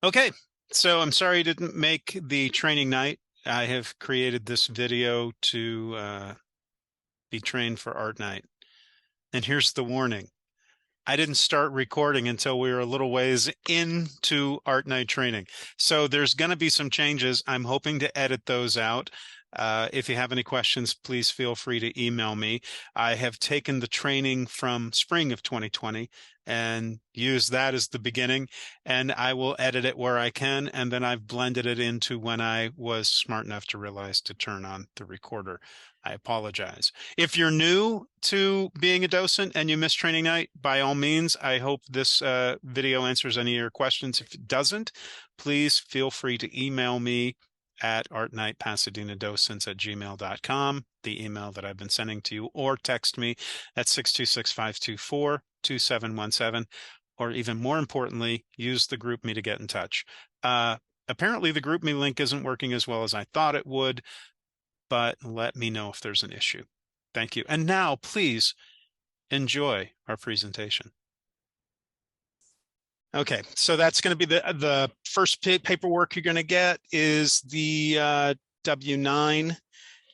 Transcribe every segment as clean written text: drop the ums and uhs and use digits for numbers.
Okay, so I'm sorry I didn't make the training night. I have created this video to be trained for ArtNight. And here's the warning. I didn't start recording until we were a little ways into ArtNight training. So there's going to be some changes. I'm hoping to edit those out. If you have any questions, please feel free to email me. I have taken the training from spring of 2020 and used that as the beginning, and I will edit it where I can. And then I've blended it into when I was smart enough to realize to turn on the recorder. I apologize. If you're new to being a docent and you missed training night, by all means, I hope this video answers any of your questions. If it doesn't, please feel free to email me at artnightpasadenadocents@gmail.com, the email that I've been sending to you, or text me at 626-524-2717, or even more importantly, use the GroupMe to get in touch. Apparently, the GroupMe link isn't working as well as I thought it would, but let me know if there's an issue. Thank you. And now, please enjoy our presentation. Okay, so that's going to be the first paperwork you're going to get is the W-9,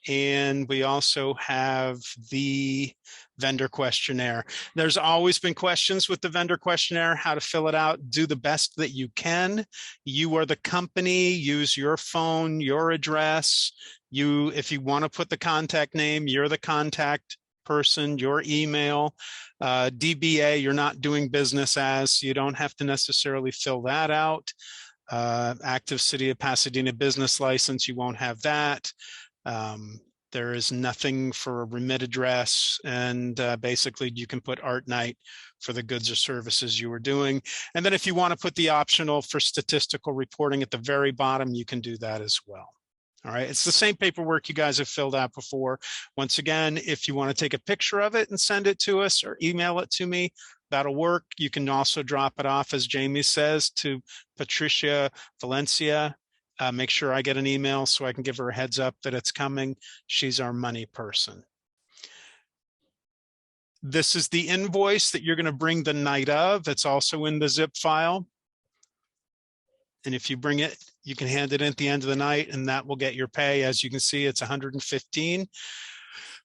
and we also have the vendor questionnaire. There's always been questions with the vendor questionnaire, how to fill it out. Do the best that you can. You are the company. Use your phone, your address. If you want to put the contact name, you're the contact person, your email. DBA, you're not doing business as, so you don't have to necessarily fill that out. Active City of Pasadena business license, you won't have that. There is nothing for a remit address, and basically you can put ArtNight for the goods or services you were doing. And then if you want to put the optional for statistical reporting at the very bottom, you can do that as well. All right, it's the same paperwork you guys have filled out before. Once again, if you want to take a picture of it and send it to us or email it to me, that'll work. You can also drop it off, as Jamie says, to Patricia Valencia. Make sure I get an email so I can give her a heads up that it's coming. She's our money person. This is the invoice that you're going to bring the night of. It's also in the zip file. And if you bring it, you can hand it in at the end of the night, and that will get your pay. As you can see, it's 115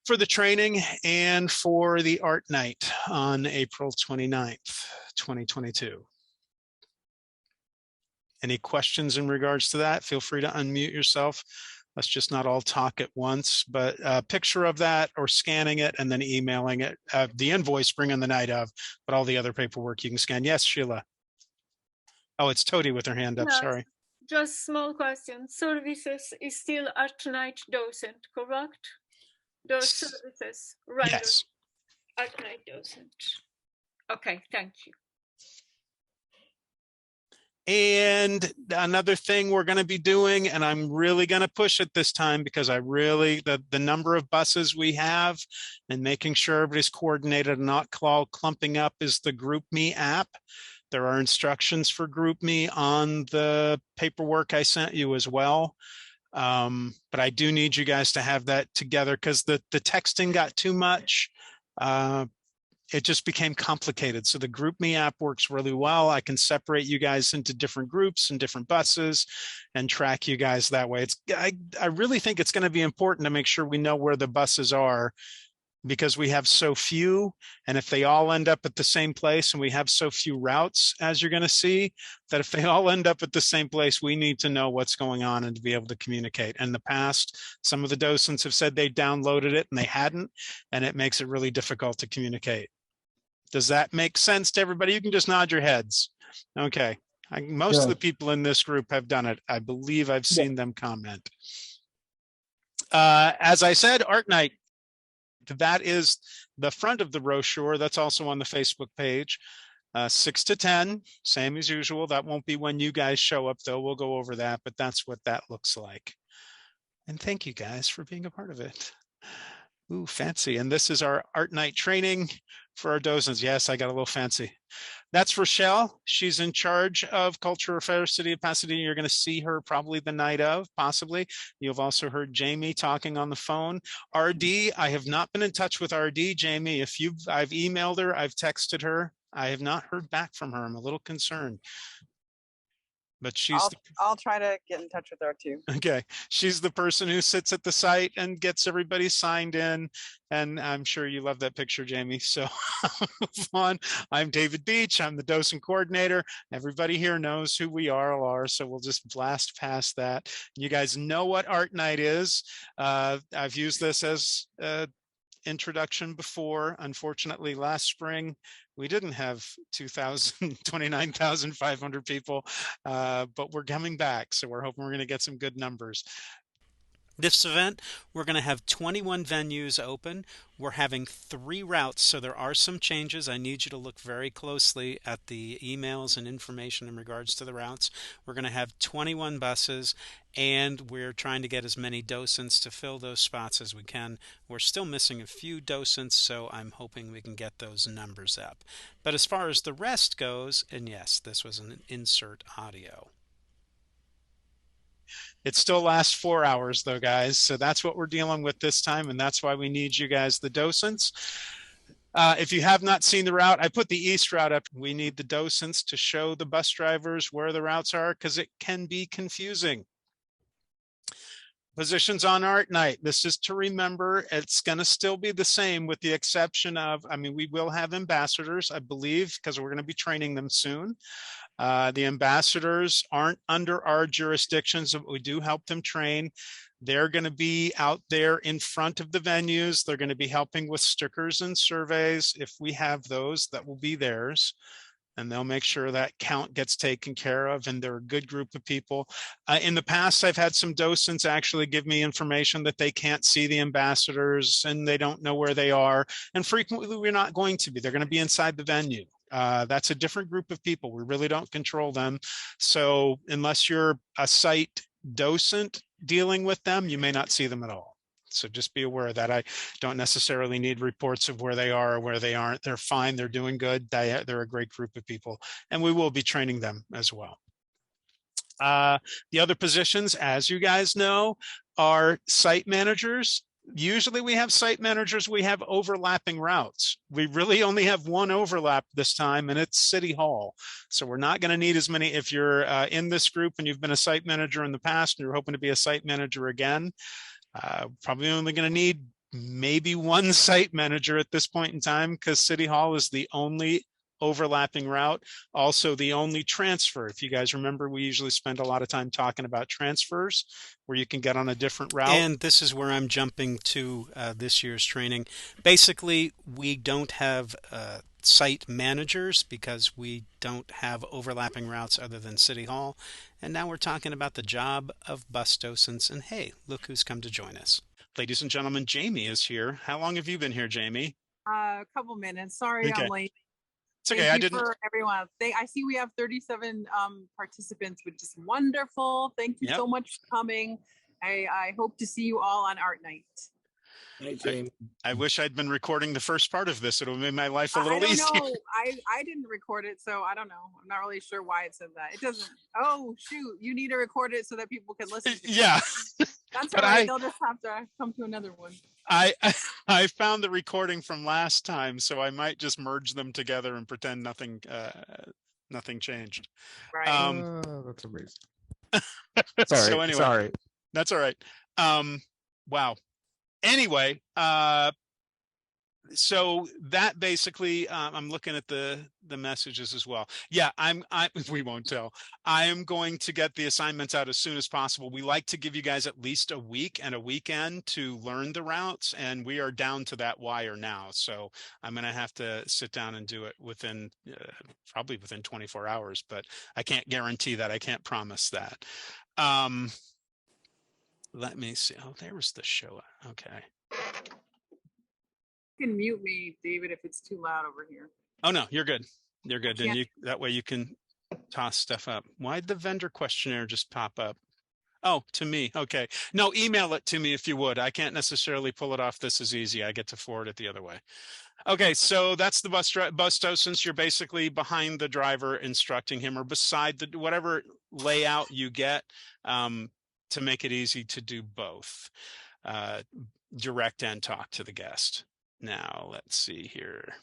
for the training and for the art night on April 29th, 2022. Any questions in regards to that? Feel free to unmute yourself. Let's just not all talk at once, but a picture of that or scanning it and then emailing it. The invoice bring on the night of, but all the other paperwork you can scan. Yes, Sheila. Oh, it's Tody with her hand up. Yes, Sorry. just small question. Services is still ArtNight Docent, correct? The services rendered Yes. ArtNight Docent. Okay, thank you. And another thing we're going to be doing, and I'm really going to push it this time because the number of buses we have and making sure everybody's coordinated and not all clumping up is the GroupMe app. There are instructions for GroupMe on the paperwork I sent you as well. But I do need you guys to have that together because the texting got too much. It just became complicated. So the GroupMe app works really well. I can separate you guys into different groups and different buses and track you guys that way. I really think it's going to be important to make sure we know where the buses are, because we have so few, and if they all end up at the same place, and we have so few routes, as you're going to see, that if they all end up at the same place, we need to know what's going on and to be able to communicate. In the past, some of the docents have said they downloaded it and they hadn't, and it makes it really difficult to communicate. Does that make sense to everybody? You can just nod your heads. Okay. Most of the people in this group have done it. I believe I've seen them comment. As I said, ArtNight, that is the front of the brochure. That's also on the Facebook page. 6 to 10, same as usual. That won't be when you guys show up, though. We'll go over that, but that's what that looks like. And thank you guys for being a part of it. Ooh, fancy. And this is our ArtNight training for our docents. Yes, I got a little fancy. That's Rochelle. She's in charge of Cultural Affairs, City of Pasadena. You're going to see her probably the night of, possibly. You've also heard Jamie talking on the phone. RD, I have not been in touch with RD. Jamie, I've emailed her, I've texted her. I have not heard back from her. I'm a little concerned. but she's the, I'll try to get in touch with her too. okay. She's the person who sits at the site and gets everybody signed in. And I'm sure you love that picture, Jamie. So move on. I'm David Beach. I'm the docent coordinator. Everybody here knows who we all are. So we'll just blast past that. You guys know what ArtNight is. I've used this as introduction before. Unfortunately, last spring, we didn't have 29,500 people, but we're coming back. So we're hoping we're going to get some good numbers. This event, we're going to have 21 venues open. We're having 3 routes, so there are some changes. I need you to look very closely at the emails and information in regards to the routes. We're going to have 21 buses, and we're trying to get as many docents to fill those spots as we can. We're still missing a few docents, so I'm hoping we can get those numbers up. But as far as the rest goes, and yes, this was an insert audio. It still lasts 4 hours though, guys. So that's what we're dealing with this time. And that's why we need you guys, the docents. If you have not seen the route, I put the east route up. We need the docents to show the bus drivers where the routes are because it can be confusing. Positions on ArtNight. This is to remember, it's going to still be the same with the exception of, I mean, we will have ambassadors, I believe, because we're going to be training them soon. The ambassadors aren't under our jurisdictions, but we do help them train. They're going to be out there in front of the venues. They're going to be helping with stickers and surveys. If we have those, that will be theirs. And they'll make sure that count gets taken care of. And they're a good group of people. In the past, I've had some docents actually give me information that they can't see the ambassadors and they don't know where they are. And frequently, we're not going to be. They're going to be inside the venue. That's a different group of people. We really don't control them. So unless you're a site docent dealing with them, you may not see them at all. So just be aware of that. I don't necessarily need reports of where they are or where they aren't. They're fine. They're doing good. They're a great group of people, and we will be training them as well. The other positions, as you guys know, are site managers. Usually we have site managers, we have overlapping routes. We really only have one overlap this time, and it's City Hall. So we're not going to need as many. If you're in this group and you've been a site manager in the past and you're hoping to be a site manager again, probably only going to need maybe one site manager at this point in time because City Hall is the only overlapping route, also the only transfer. If you guys remember, we usually spend a lot of time talking about transfers where you can get on a different route. And this is where I'm jumping to this year's training. Basically, we don't have site managers because we don't have overlapping routes other than City Hall. And now we're talking about the job of bus docents. And hey, look who's come to join us. Ladies and gentlemen, Jamie is here. How long have you been here, Jamie? A couple minutes. Sorry, okay. I'm late. It's okay. Thank you for everyone. I see we have 37 participants, which is wonderful. Thank you so much for coming. I hope to see you all on ArtNight. Hey, Jamie. I wish I'd been recording the first part of this. It would have made my life a little easier. I don't know. I didn't record it, so I don't know. I'm not really sure why it said that. It doesn't. Oh, shoot. You need to record it so that people can listen to it. Yeah. That's all right. They'll just have to come to another one. I found the recording from last time, so I might just merge them together and pretend nothing changed. Right. That's amazing. Sorry. So anyway, sorry. That's all right. Wow. Anyway, so that basically, I'm looking at the messages as well. Yeah, we won't tell. I am going to get the assignments out as soon as possible. We like to give you guys at least a week and a weekend to learn the routes, and we are down to that wire now. So I'm going to have to sit down and do it within probably within 24 hours, but I can't guarantee that. I can't promise that. Let me see. Oh, there was the show. Okay. You can mute me, David, if it's too loud over here. Oh, no, you're good. You're good. And that way you can toss stuff up. Why'd the vendor questionnaire just pop up? Oh, to me. Okay. No, email it to me if you would. I can't necessarily pull it off this as easy. I get to forward it the other way. Okay, so that's the bus docents. You're basically behind the driver instructing him or beside the whatever layout you get. To make it easy to do both, direct and talk to the guest. Now, let's see here.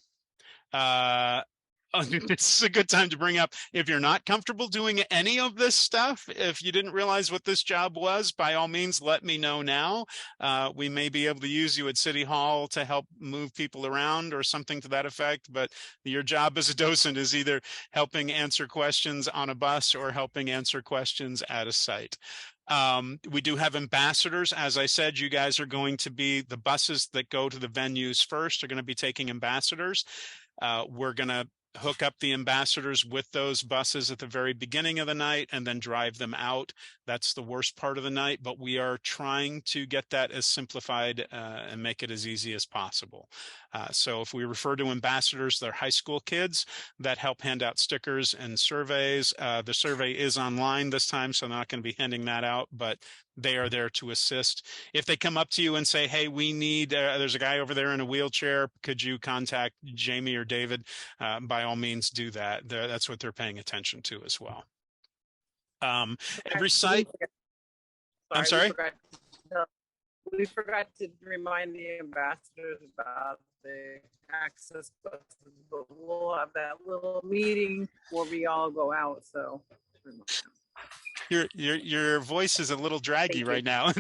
This is a good time to bring up, if you're not comfortable doing any of this stuff, if you didn't realize what this job was, by all means, let me know now. We may be able to use you at City Hall to help move people around or something to that effect. But your job as a docent is either helping answer questions on a bus or helping answer questions at a site. We do have ambassadors. As I said, you guys are going to be, the buses that go to the venues first are going to be taking ambassadors. We're going to hook up the ambassadors with those buses at the very beginning of the night and then drive them out. That's the worst part of the night, but we are trying to get that as simplified and make it as easy as possible. So if we refer to ambassadors, they're high school kids that help hand out stickers and surveys. The survey is online this time, so I'm not going to be handing that out, but they are there to assist. If they come up to you and say, hey, we need, there's a guy over there in a wheelchair, could you contact Jamie or David? By all means, do that. That's what they're paying attention to as well. Every site. I'm sorry? We forgot to remind the ambassadors about the access buses, but we'll have that little meeting where we all go out. So your voice is a little draggy right now.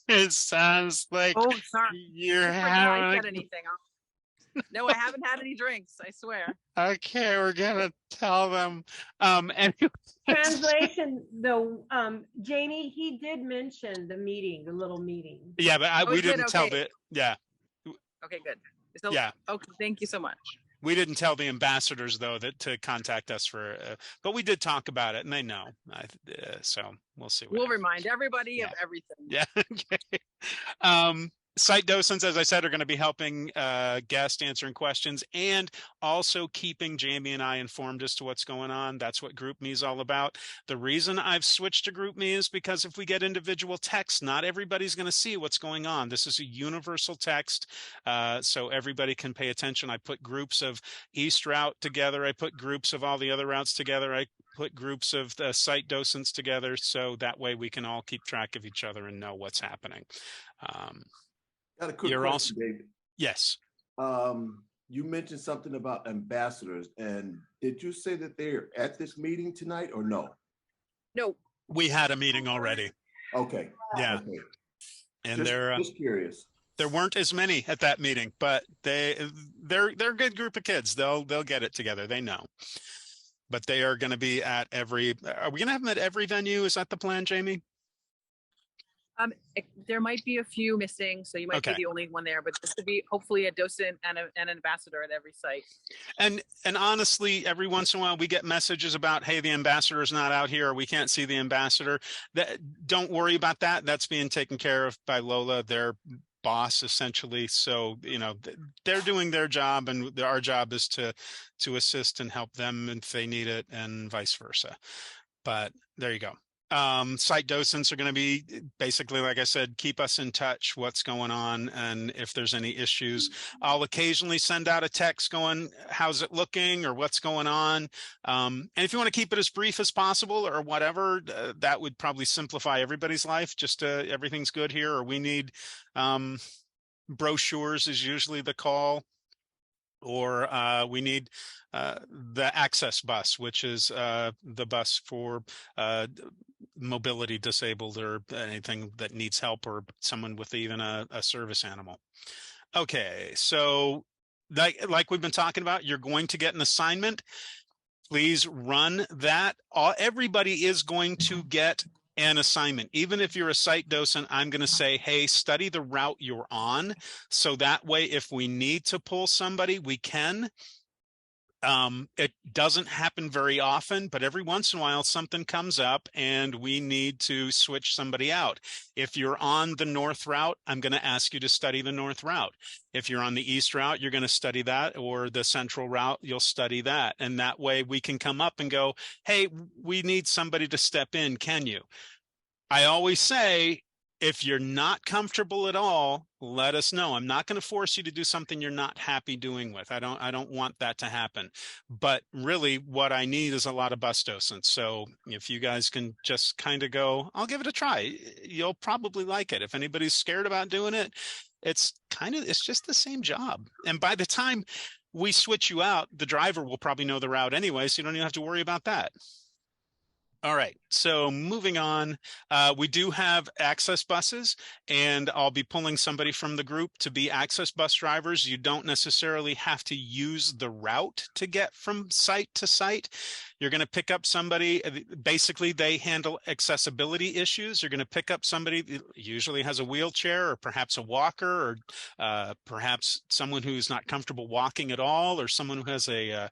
It sounds like you're having. I said anything. No, I haven't had any drinks. I swear. Okay, we're gonna tell them. Translation, though, Janie, he did mention the meeting, the little meeting. Yeah, but we didn't tell the. Yeah. Okay, good. So, yeah. Okay, thank you so much. We didn't tell the ambassadors though that to contact us for, but we did talk about it, and they know. So we'll see. We'll remind everybody of everything. Yeah. Okay. Site docents, as I said, are going to be helping guests answering questions and also keeping Jamie and I informed as to what's going on. That's what GroupMe is all about. The reason I've switched to GroupMe is because if we get individual text, not everybody's going to see what's going on. This is a universal text, so everybody can pay attention. I put groups of East route together. I put groups of all the other routes together. I put groups of the site docents together, so that way we can all keep track of each other and know what's happening. Got a quick question, David. Yes. You mentioned something about ambassadors, and did you say that they're at this meeting tonight or no? No. We had a meeting already. Okay. Yeah. Okay. And just curious. There weren't as many at that meeting, but they're a good group of kids. They'll get it together. They know. But they are going to be at every. Are we going to have them at every venue? Is that the plan, Jamie? There might be a few missing, so you might be the only one there, but this would be hopefully a docent and an ambassador at every site. And honestly, every once in a while we get messages about, hey, the ambassador's not out here, or we can't see the ambassador. Don't worry about that. That's being taken care of by Lola, their boss, essentially. So, they're doing their job, and our job is to assist and help them if they need it, and vice versa. But there you go. Site docents are going to be basically, like I said, keep us in touch what's going on, and if there's any issues, I'll occasionally send out a text going, how's it looking, or what's going on. And if you want to keep it as brief as possible or whatever, that would probably simplify everybody's life. Just everything's good here, or we need brochures is usually the call, or we need the access bus, which is the bus for mobility disabled or anything that needs help, or someone with even a service animal. Okay, so like we've been talking about, you're going to get an assignment. Please run that. Everybody is going to get an assignment. Even if you're a site docent, I'm going to say, hey, study the route you're on, so that way if we need to pull somebody, we can. It doesn't happen very often, but every once in a while something comes up and we need to switch somebody out. If you're on the north route, I'm going to ask you to study the north route. If you're on the east route, you're going to study that, or the central route, you'll study that. And that way we can come up and go, hey, we need somebody to step in. Can you? I always say, if you're not comfortable at all, let us know. I'm not going to force you to do something you're not happy doing with. I don't want that to happen. But really what I need is a lot of bus docents. So if you guys can just kind of go, I'll give it a try. You'll probably like it. If anybody's scared about doing it, it's just the same job. And by the time we switch you out, the driver will probably know the route anyway, so you don't even have to worry about that. All right, so moving on, we do have access buses, and I'll be pulling somebody from the group to be access bus drivers. You don't necessarily have to use the route to get from site to site. You're going to pick up somebody, basically they handle accessibility issues. You're going to pick up somebody that usually has a wheelchair or perhaps a walker, or perhaps someone who's not comfortable walking at all, or someone who has a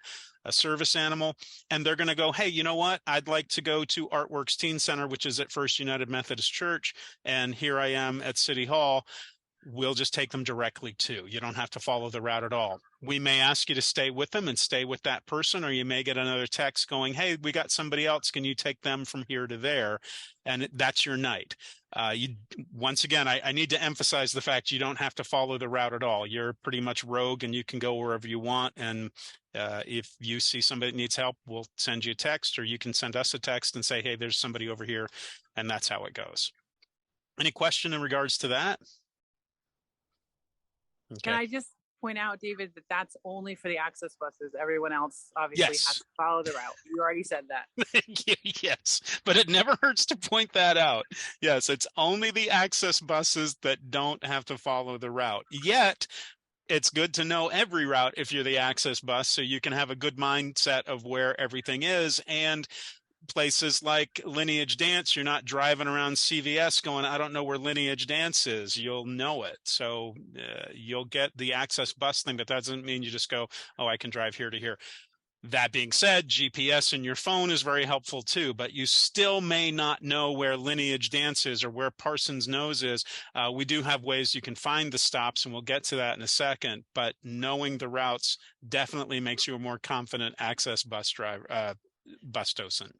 service animal, and they're going to go, hey, you know what? I'd like to go to Artworks Teen Center, which is at First United Methodist Church, and here I am at City Hall. We'll just take them directly to. You don't have to follow the route at all. We may ask you to stay with them and stay with that person, or you may get another text going, hey, we got somebody else. Can you take them from here to there? And that's your night. Once again, I need to emphasize the fact you don't have to follow the route at all. You're pretty much rogue and you can go wherever you want. And if you see somebody that needs help, we'll send you a text, or you can send us a text and say, hey, there's somebody over here. And that's how it goes. Any question in regards to that? Okay. Can I just point out, David, that that's only for the access buses. Everyone else obviously has to follow the route. You already said that. Yes, but it never hurts to point that out. Yes, it's only the access buses that don't have to follow the route. Yet, it's good to know every route if you're the access bus, so you can have a good mindset of where everything is. And places like Lineage Dance, you're not driving around CVS going, I don't know where Lineage Dance is. You'll know it. So you'll get the access bus thing, but that doesn't mean you just go, oh, I can drive here to here. That being said, GPS in your phone is very helpful too, but you still may not know where Lineage Dance is or where Parsons Nose is. We do have ways you can find the stops, and we'll get to that in a second, but knowing the routes definitely makes you a more confident access bus driver, bus docent.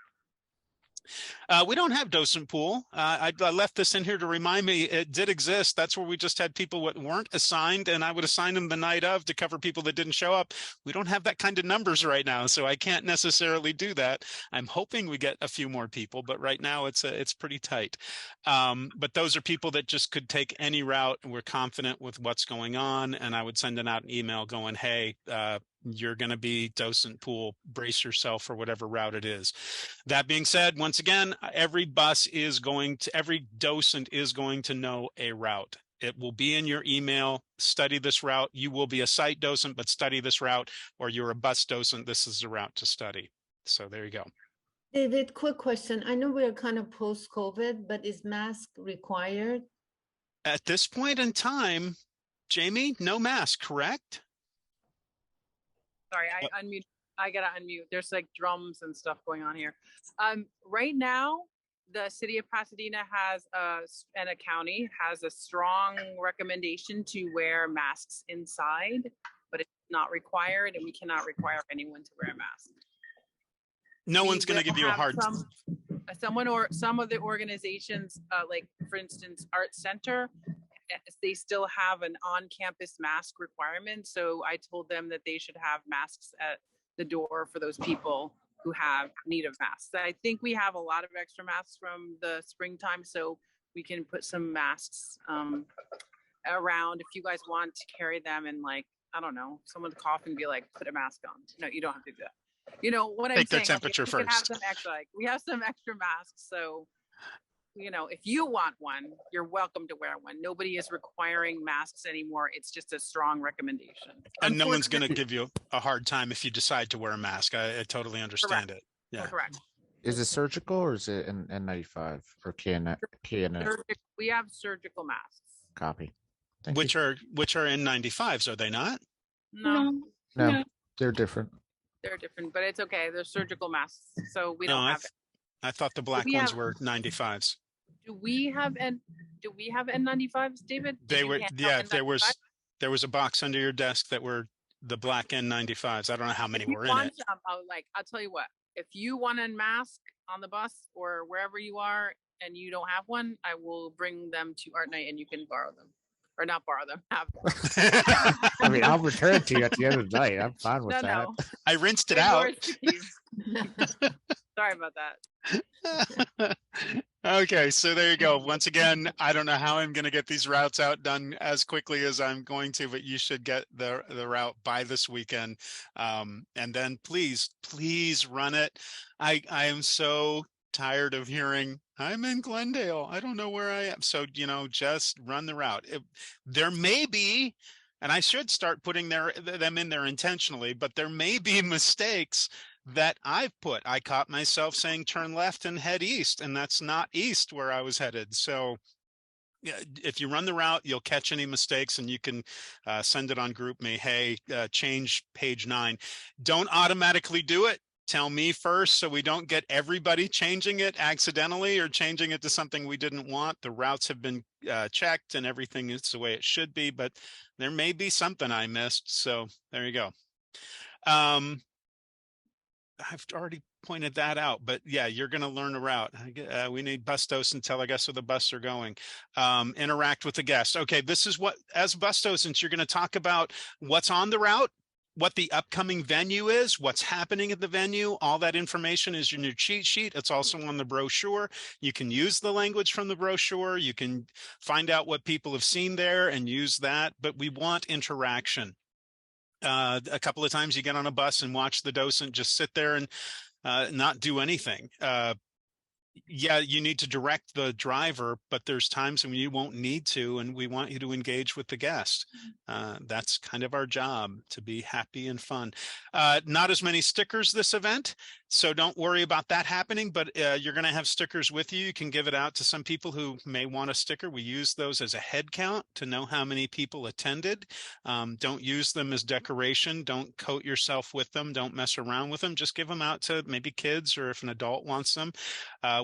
We don't have docent pool. I left this in here to remind me it did exist. That's where we just had people that weren't assigned, and I would assign them the night of to cover people that didn't show up. We don't have that kind of numbers right now, so I can't necessarily do that. I'm hoping we get a few more people, but right now it's pretty tight. But those are people that just could take any route, and we're confident with what's going on, and I would send out an email going, hey, you're going to be docent pool, brace yourself for whatever route it is. That being said, once again, every docent is going to know a route. It will be in your email. Study this route. You will be a site docent, but study this route, or you're a bus docent. This is the route to study. So there you go. David, quick question. I know we're kind of post-COVID, but is mask required? At this point in time, Jamie, no mask, correct? Sorry, I unmute. I gotta unmute. There's like drums and stuff going on here. Right now, the city of Pasadena has and a county has a strong recommendation to wear masks inside, but it's not required, and we cannot require anyone to wear a mask. No one's going to give you a hard time. Someone or some of the organizations, like for instance, Art Center, they still have an on-campus mask requirement. So I told them that they should have masks at the door for those people who have need of masks. I think we have a lot of extra masks from the springtime, so we can put some masks around if you guys want to carry them, and like, I don't know, someone cough and be like, put a mask on. No, you don't have to do that. You know what I'm saying? Take their temperature we first. We have some extra masks, so you know, if you want one, you're welcome to wear one. Nobody is requiring masks anymore. It's just a strong recommendation. And no one's going to give you a hard time if you decide to wear a mask. I totally understand it. Yeah. Correct. Is it surgical or is it an N95 or KN? We have surgical masks. Copy. Which are N95s, are they not? No, they're different. They're different, but it's okay. They're surgical masks, so we don't have it. I thought the black ones were 95s. Do we have N95s, David? They were, yeah. There was a box under your desk that were the black N95s. I don't know how many were in it. I'll tell you what. If you want a mask on the bus or wherever you are, and you don't have one, I will bring them to ArtNight, and you can borrow them, or not borrow them. Have them. I mean, I'll return it to you at the end of the night. I'm fine with that. No. I rinsed it out. Sorry about that. Okay, so there you go. Once again, I don't know how I'm going to get these routes out done as quickly as I'm going to, but you should get the route by this weekend. And then please run it. I am so tired of hearing I'm in Glendale. I don't know where I am. So, just run the route. There may be, and I should start putting them in there intentionally, but there may be mistakes that I've put. I caught myself saying turn left and head east, and that's not east where I was headed. So yeah, if you run the route, you'll catch any mistakes, and you can send it on GroupMe. Hey, change page 9. Don't automatically do it. Tell me first, so we don't get everybody changing it accidentally or changing it to something we didn't want. The routes have been checked and everything is the way it should be, but there may be something I missed. So there you go. I've already pointed that out, but yeah, you're going to learn a route. We need bus docents tell, I guess, where the bus are going. Interact with the guest. Okay, this is what, as bus docents, you're going to talk about what's on the route, what the upcoming venue is, what's happening at the venue. All that information is in your cheat sheet. It's also on the brochure. You can use the language from the brochure. You can find out what people have seen there and use that, but we want interaction. A couple of times you get on a bus and watch the docent just sit there and not do anything. Yeah, you need to direct the driver, but there's times when you won't need to, and we want you to engage with the guest. That's kind of our job, to be happy and fun. Not as many stickers this event, so don't worry about that happening, but you're going to have stickers with you. You can give it out to some people who may want a sticker. We use those as a head count to know how many people attended. Don't use them as decoration. Don't coat yourself with them. Don't mess around with them. Just give them out to maybe kids, or if an adult wants them.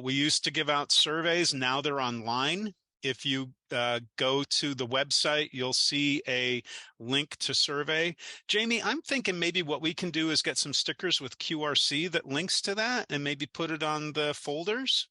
We used to give out surveys. Now they're online. If you go to the website, you'll see a link to survey. Jamie, I'm thinking maybe what we can do is get some stickers with QRC that links to that and maybe put it on the folders.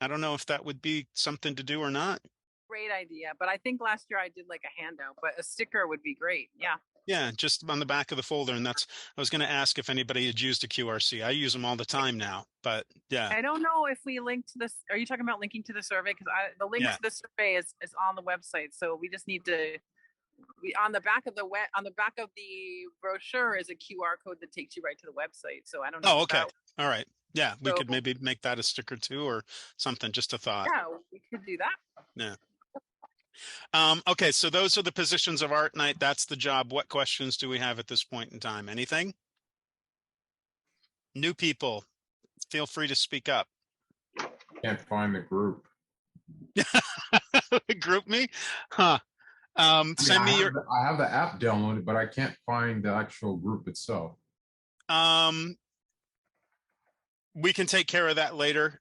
I don't know if that would be something to do or not. Great idea. But I think last year I did like a handout, but a sticker would be great. Yeah. Yeah, just on the back of the folder. And that's, I was going to ask if anybody had used a QRC. I use them all the time now, but yeah. I don't know if we linked to this. Are you talking about linking to the survey? Because the link to the survey is on the website. So we just need to, on the back of the brochure is a QR code that takes you right to the website. So I don't know. Oh, okay. All right. Yeah, we could maybe make that a sticker too, or something, just a thought. Yeah, we could do that. Yeah. Okay, so those are the positions of ArtNight. That's the job. What questions do we have at this point in time? Anything? New people, feel free to speak up. Can't find the group. Group me? Huh. Send me your. I have the app downloaded, but I can't find the actual group itself. We can take care of that later.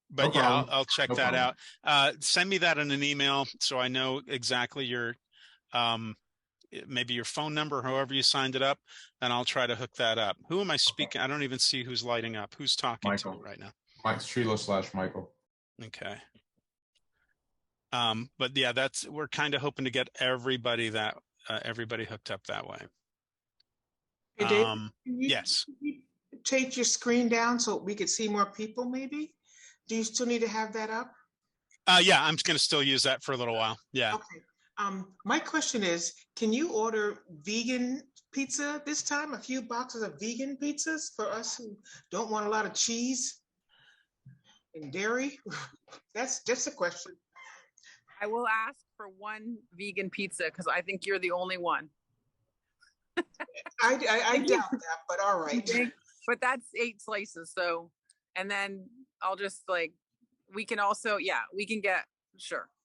But No yeah, problem. I'll check No that problem. out. Send me that in an email so I know exactly your, maybe your phone number, however you signed it up, and I'll try to hook that up. Who am I speaking? I don't even see who's lighting up. Who's talking Michael. to me right now? Mike Sheila/Michael. Okay. But yeah, we're kind of hoping to get everybody hooked up that way. Hey, Dave, yes. Can you take your screen down so we could see more people maybe? Do you still need to have that up? Yeah, I'm going to still use that for a little while. Yeah. Okay. My question is, can you order vegan pizza this time? A few boxes of vegan pizzas for us who don't want a lot of cheese and dairy? That's just a question. I will ask for one vegan pizza because I think you're the only one. I doubt that, but all right. But that's 8 slices. So, and then I'll just we can also, we can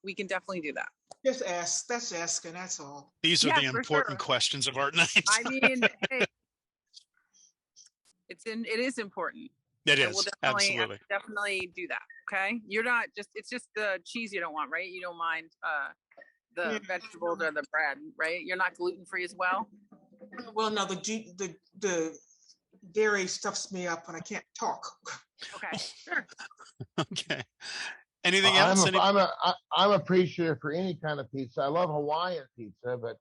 we can definitely do that. Just ask. That's asking. That's all. These are the important questions of ArtNight. I mean, hey, it is important. It so is. We'll definitely do that. Okay. You're not it's just the cheese you don't want, right? You don't mind the vegetables or the bread, right? You're not gluten-free as well? Well, no, the dairy stuffs me up and I can't talk. Okay, sure. Okay. Anything else? I'm appreciative for any kind of pizza. I love Hawaiian pizza, but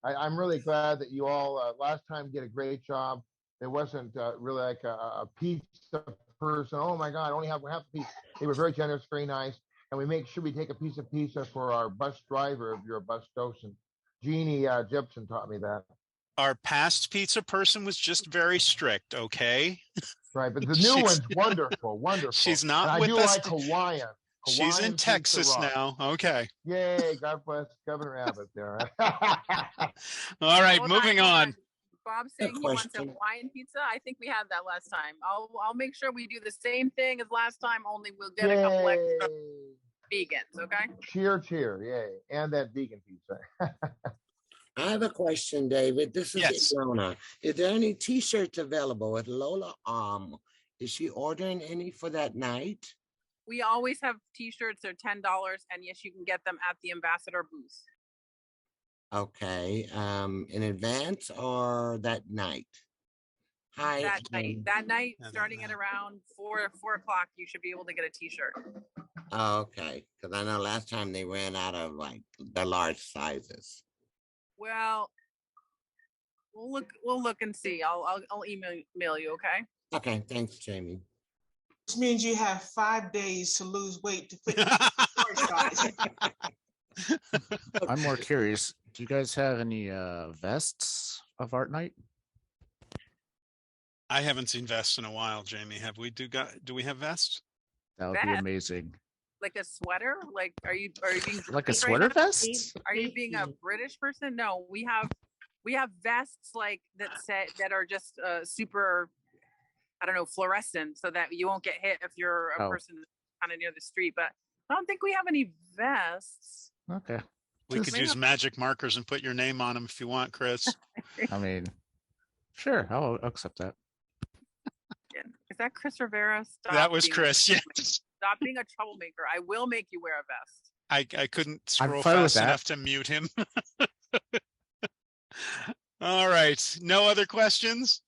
I'm really glad that you all last time did a great job. It wasn't really like a pizza person, oh my God, I only have half a piece. They were very generous, very nice. And we make sure we take a piece of pizza for our bus driver if you're a bus docent. Jeannie Jepson taught me that. Our past pizza person was just very strict, okay? Right, but the new one's wonderful, wonderful. She's not and I with do us. like Hawaiian. She's in Hawaiian pizza Texas rocks. now. Okay. Yay, God bless Governor Abbott there. All right, Hold moving on. Bob's saying he wants a question. Hawaiian pizza. I think we had that last time. I'll make sure we do the same thing as last time, only we'll get a couple extra vegans, okay? Cheer, cheer, yay. And that vegan pizza. I have a question, David. This is Yes. Ilona. Is there any t-shirts available with Lola? Is she ordering any for that night? We always have t-shirts. They're $10, and yes, you can get them at the ambassador booth. Okay. In advance or that night? Hi. That night, Yeah, starting that at around 4 o'clock, you should be able to get a t-shirt. Okay. Because I know last time they ran out of like the large sizes. Well, we'll look and see. I'll email you, okay? Okay. Thanks, Jamie. Which means you have 5 days to lose weight to fit the size. I'm more curious. Do you guys have any vests of ArtNight? I haven't seen vests in a while, Jamie. Do we have vests? That would be Vest? amazing. Like a sweater? Like, are you being Like a British right sweater now? vest? Are you being a British person? No, we have vests like that are just super, I don't know, fluorescent, so that you won't get hit if you're a person kind of near the street. But I don't think we have any vests. Okay. We could use magic markers and put your name on them if you want, Chris. I mean, sure, I'll accept that. Is that Chris Rivera? That was Chris, yes. Stop being a troublemaker. I will make you wear a vest. I couldn't scroll fine with fast that. enough to mute him. All right. No other questions?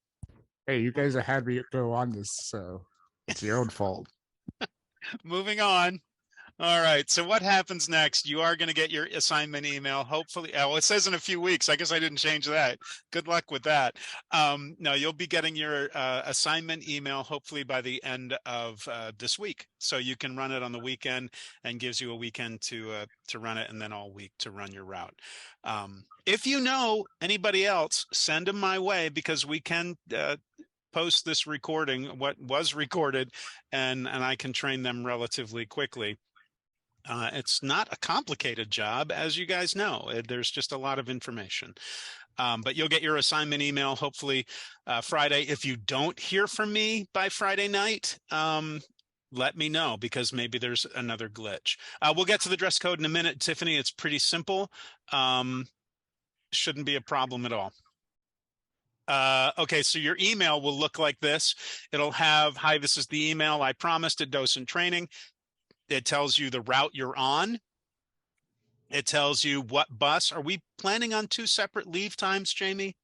Hey, you guys have had me go on this, so it's your own fault. Moving on. All right. So what happens next? You are going to get your assignment email. Hopefully. Oh, it says in a few weeks. I guess I didn't change that. Good luck with that. No, you'll be getting your assignment email hopefully by the end of this week. So you can run it on the weekend, and gives you a weekend to run it, and then all week to run your route. If you know anybody else, send them my way, because we can post this recording, what was recorded, and I can train them relatively quickly. It's not a complicated job, as you guys know. There's just a lot of information. But you'll get your assignment email hopefully Friday. If you don't hear from me by Friday night, let me know, because maybe there's another glitch. We'll get to the dress code in a minute, Tiffany. It's pretty simple. Shouldn't be a problem at all. Okay, so your email will look like this. It'll have, hi, this is the email I promised at Docent Training. It tells you the route you're on. It tells you what bus. Are we planning on 2 separate leave times, Jamie?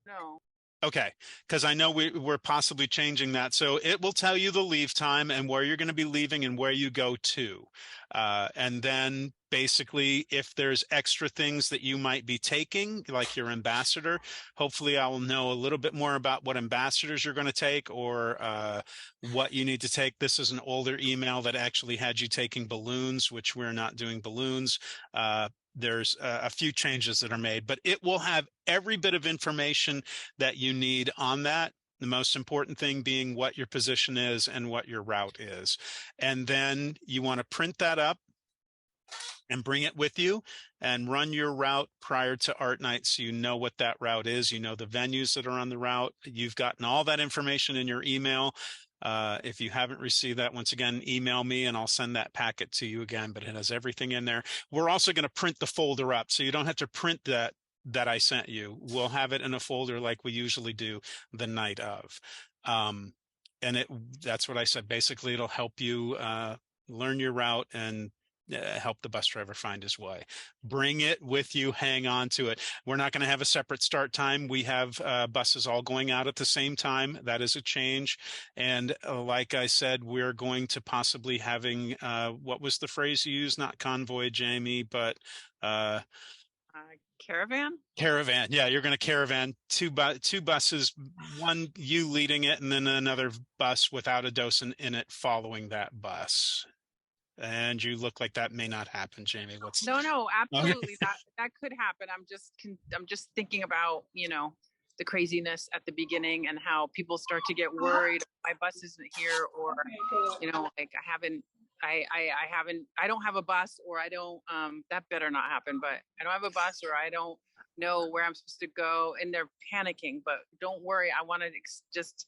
No. Okay, because I know we're possibly changing that. So it will tell you the leave time and where you're going to be leaving and where you go to. And then basically, if there's extra things that you might be taking, like your ambassador, hopefully I will know a little bit more about what ambassadors you're going to take, or what you need to take. This is an older email that actually had you taking balloons, which we're not doing balloons. There's a few changes that are made, but it will have every bit of information that you need on that. The most important thing being what your position is and what your route is. And then you want to print that up and bring it with you and run your route prior to ArtNight, so you know what that route is. You know the venues that are on the route. You've gotten all that information in your email. If you haven't received that, once again, email me and I'll send that packet to you again, but it has everything in there. We're also going to print the folder up, so you don't have to print that I sent you. We'll have it in a folder like we usually do the night of. And that's what I said. Basically, it'll help you learn your route and help the bus driver find his way. Bring it with you, hang on to it. We're not going to have a separate start time. We have buses all going out at the same time. That is a change. And like I said, we're going to possibly having, what was the phrase you used? Not convoy, Jamie, but Caravan? Caravan. Yeah, you're going to caravan two buses, one you leading it, and then another bus without a docent in it following that bus. And you look like that may not happen, Jamie. What's No, absolutely. That could happen. I'm just thinking about, the craziness at the beginning and how people start to get worried. My bus isn't here, or, like I don't have a bus, or I don't, that better not happen, but I don't have a bus, or I don't know where I'm supposed to go, and they're panicking. But don't worry. I want to just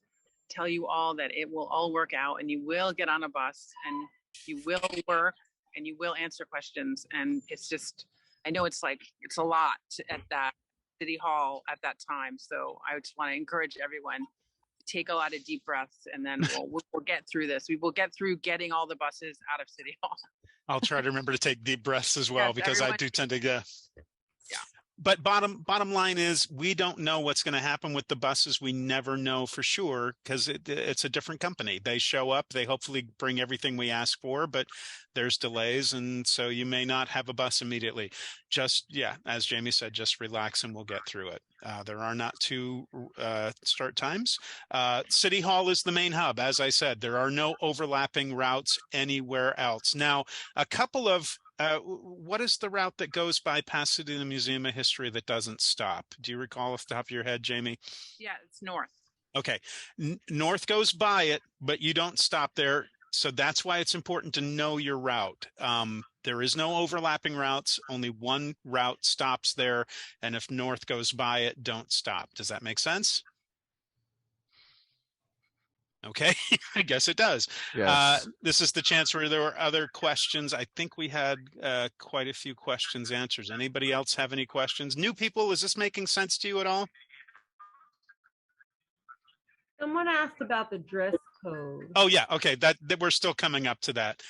tell you all that it will all work out, and you will get on a bus, and you will work, and you will answer questions. And it's just, I know it's a lot at that City Hall at that time. So I just want to encourage everyone to take a lot of deep breaths, and then we'll get through this. We will get through getting all the buses out of City Hall. I'll try to remember to take deep breaths as well, Yes, because I do tend to get. Yeah. But bottom line is, we don't know what's going to happen with the buses. We never know for sure, because it's a different company. They show up, they hopefully bring everything we ask for, but there's delays, and so you may not have a bus immediately. Just, as Jamie said, just relax and we'll get through it. There are not two start times. City Hall is the main hub. As I said, there are no overlapping routes anywhere else. Now, a couple of what is the route that goes by Pasadena Museum of History that doesn't stop? Do you recall off the top of your head, Jamie? Yeah, it's north. Okay. North goes by it, but you don't stop there. So that's why it's important to know your route. There is no overlapping routes. Only one route stops there. And if North goes by it, don't stop. Does that make sense? Okay, I guess it does. Yes. This is the chance where there were other questions. I think we had quite a few questions answered. Anybody else have any questions? New people, is this making sense to you at all? Someone asked about the dress code. Oh yeah, okay. That we're still coming up to that.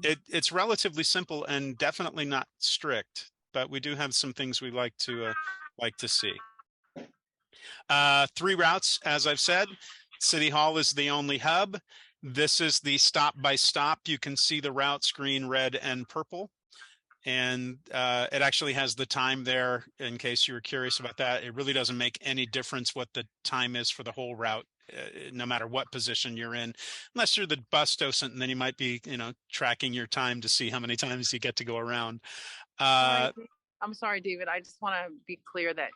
It's relatively simple and definitely not strict, but we do have some things we like to see. 3 routes, as I've said. City Hall is the only hub. This is the stop by stop. You can see the routes green, red, and purple. And it actually has the time there in case you were curious about that. It really doesn't make any difference what the time is for the whole route, no matter what position you're in, unless you're the bus docent, and then you might be, tracking your time to see how many times you get to go around. I'm sorry, David. I just want to be clear that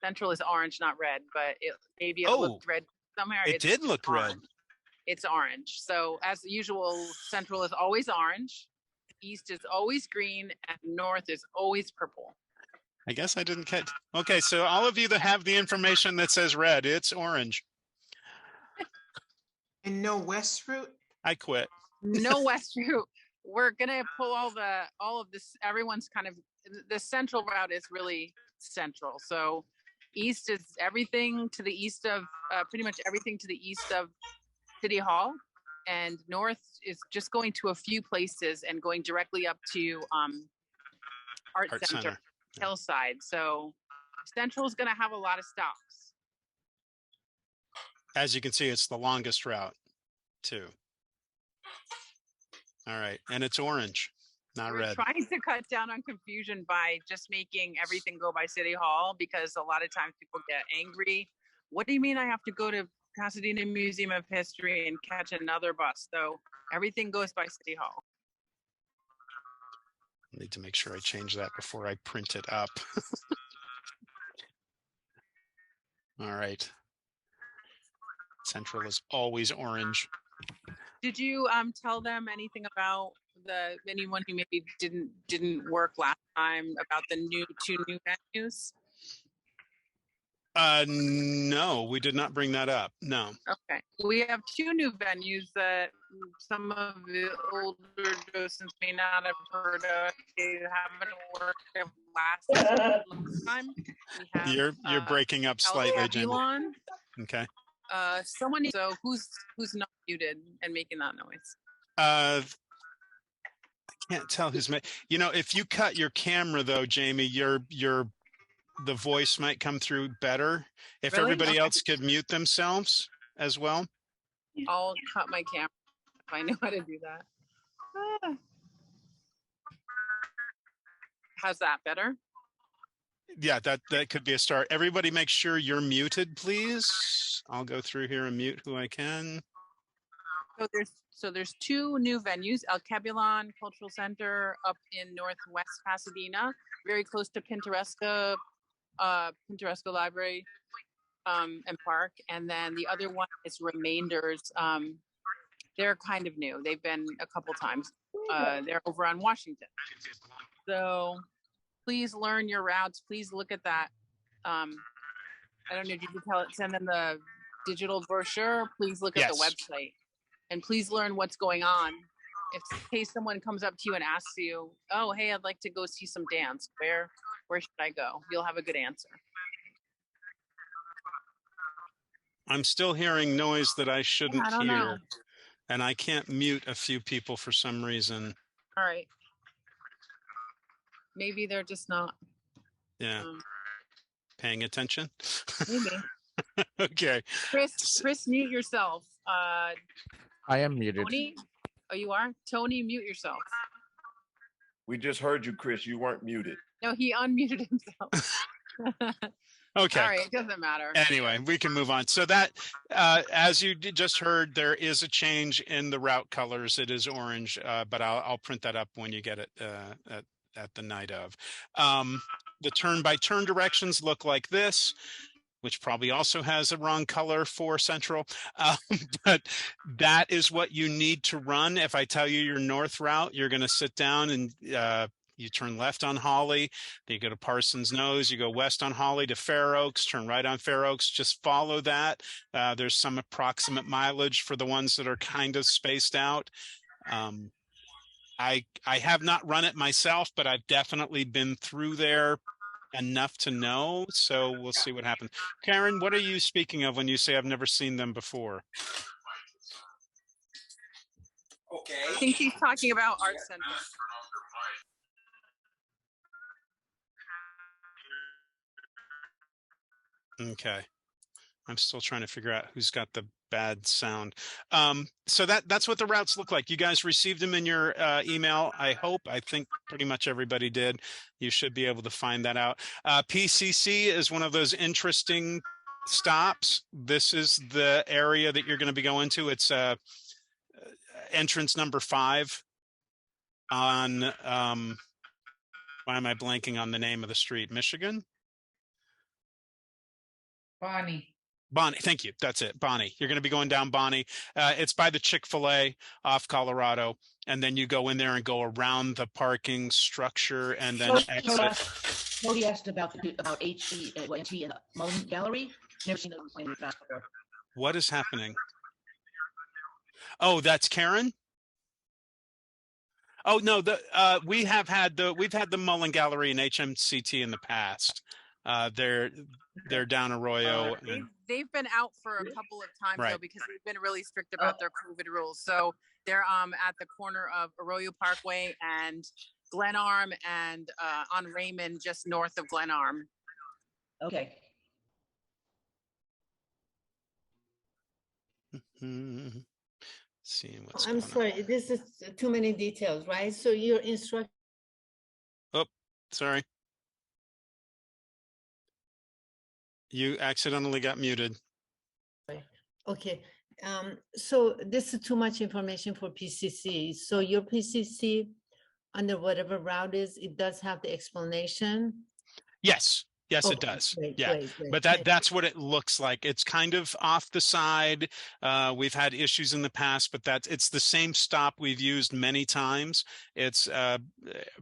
Central is orange, not red, but maybe it looked red somewhere. It did look red. It's orange. So as usual, Central is always orange, East is always green, and North is always purple. I guess I didn't catch. Okay, so all of you that have the information that says red, it's orange. And no West route? I quit. No West route. We're gonna pull all of this. Everyone's kind of, the Central route is really central. So East is everything to the east of, pretty much everything to the east of City Hall, and North is just going to a few places and going directly up to Art Center, Hillside. So Central is going to have a lot of stops. As you can see, it's the longest route too. All right, and it's orange, not red. We're trying to cut down on confusion by just making everything go by City Hall, because a lot of times people get angry. What do you mean I have to go to Pasadena Museum of History and catch another bus? So everything goes by City Hall. I need to make sure I change that before I print it up. All right. Central is always orange. Did you tell them anything about anyone who maybe didn't work last time about the two new venues? No, we did not bring that up. No. Okay. We have 2 new venues that some of the older docents may not have heard of. They haven't worked last time. We have, You're breaking up slightly, Jamie. Okay. Someone. So who's not muted and making that noise? I can't tell who's made. If you cut your camera though, Jamie, the voice might come through better. If Really? everybody Okay. else could mute themselves as well. I'll cut my camera if I know how to do that. How's that better? Yeah, that could be a start. Everybody make sure you're muted, please. I'll go through here and mute who I can. So there's two new venues, El Cabulon Cultural Center up in Northwest Pasadena, very close to Pintoresca Library and Park. And then the other one is Remainders. They're kind of new. They've been a couple times. They're over on Washington. So please learn your routes. Please look at that. I don't know, did you send them the digital brochure? Please look at the website. And please learn what's going on. If in case someone comes up to you and asks you, "Oh, hey, I'd like to go see some dance. Where should I go?" You'll have a good answer. I'm still hearing noise that I shouldn't I don't hear, know. and I can't mute a few people for some reason. All right. Maybe they're just not. Yeah. Paying attention. Maybe. Okay. Chris, mute yourself. I am muted. Tony? Oh, you are? Tony, mute yourself. We just heard you, Chris. You weren't muted. No, he unmuted himself. Okay. All right, it doesn't matter. Anyway, we can move on. So that, as you just heard, there is a change in the route colors. It is orange, but I'll print that up when you get it at the night of. The turn-by-turn directions look like this, which probably also has a wrong color for Central. But that is what you need to run. If I tell you your north route, you're going to sit down and you turn left on Holly, then you go to Parsons Nose, you go west on Holly to Fair Oaks, turn right on Fair Oaks, just follow that. There's some approximate mileage for the ones that are kind of spaced out. I have not run it myself, but I've definitely been through there enough to know, so we'll see what happens. Karen, what are you speaking of when you say I've never seen them before? Okay. I think he's talking about Art Center. Okay. I'm still trying to figure out who's got the bad sound. So that's what the routes look like. You guys received them in your email, I hope. I think pretty much everybody did. You should be able to find that out. PCC is one of those interesting stops. This is the area that you're going to be going to. It's entrance number 5 on, why am I blanking on the name of the street? Michigan? Bonnie, thank you. That's it, Bonnie. You're going to be going down Bonnie. It's by the Chick-fil-A off Colorado, and then you go in there and go around the parking structure and then exit. Nobody asked about HE and the Mullen Gallery. Never seen those in the past before. What is happening? Oh, that's Karen. Oh no, we've had the Mullen Gallery and HMCT in the past. They're down Arroyo. They've been out for a couple of times though, because they've been really strict about their COVID rules. So they're at the corner of Arroyo Parkway and Glenarm and on Raymond, just north of Glenarm. Okay. Seeing what's I'm sorry, this is too many details, right? So your instruction. Oh, sorry. You accidentally got muted. Okay. So this is too much information for PCC. So your PCC, under whatever route is, it does have the explanation. Yes. Yes, Okay, it does. great, Yeah, great. but that's what it looks like. It's kind of off the side. We've had issues in the past, but it's the same stop we've used many times. It's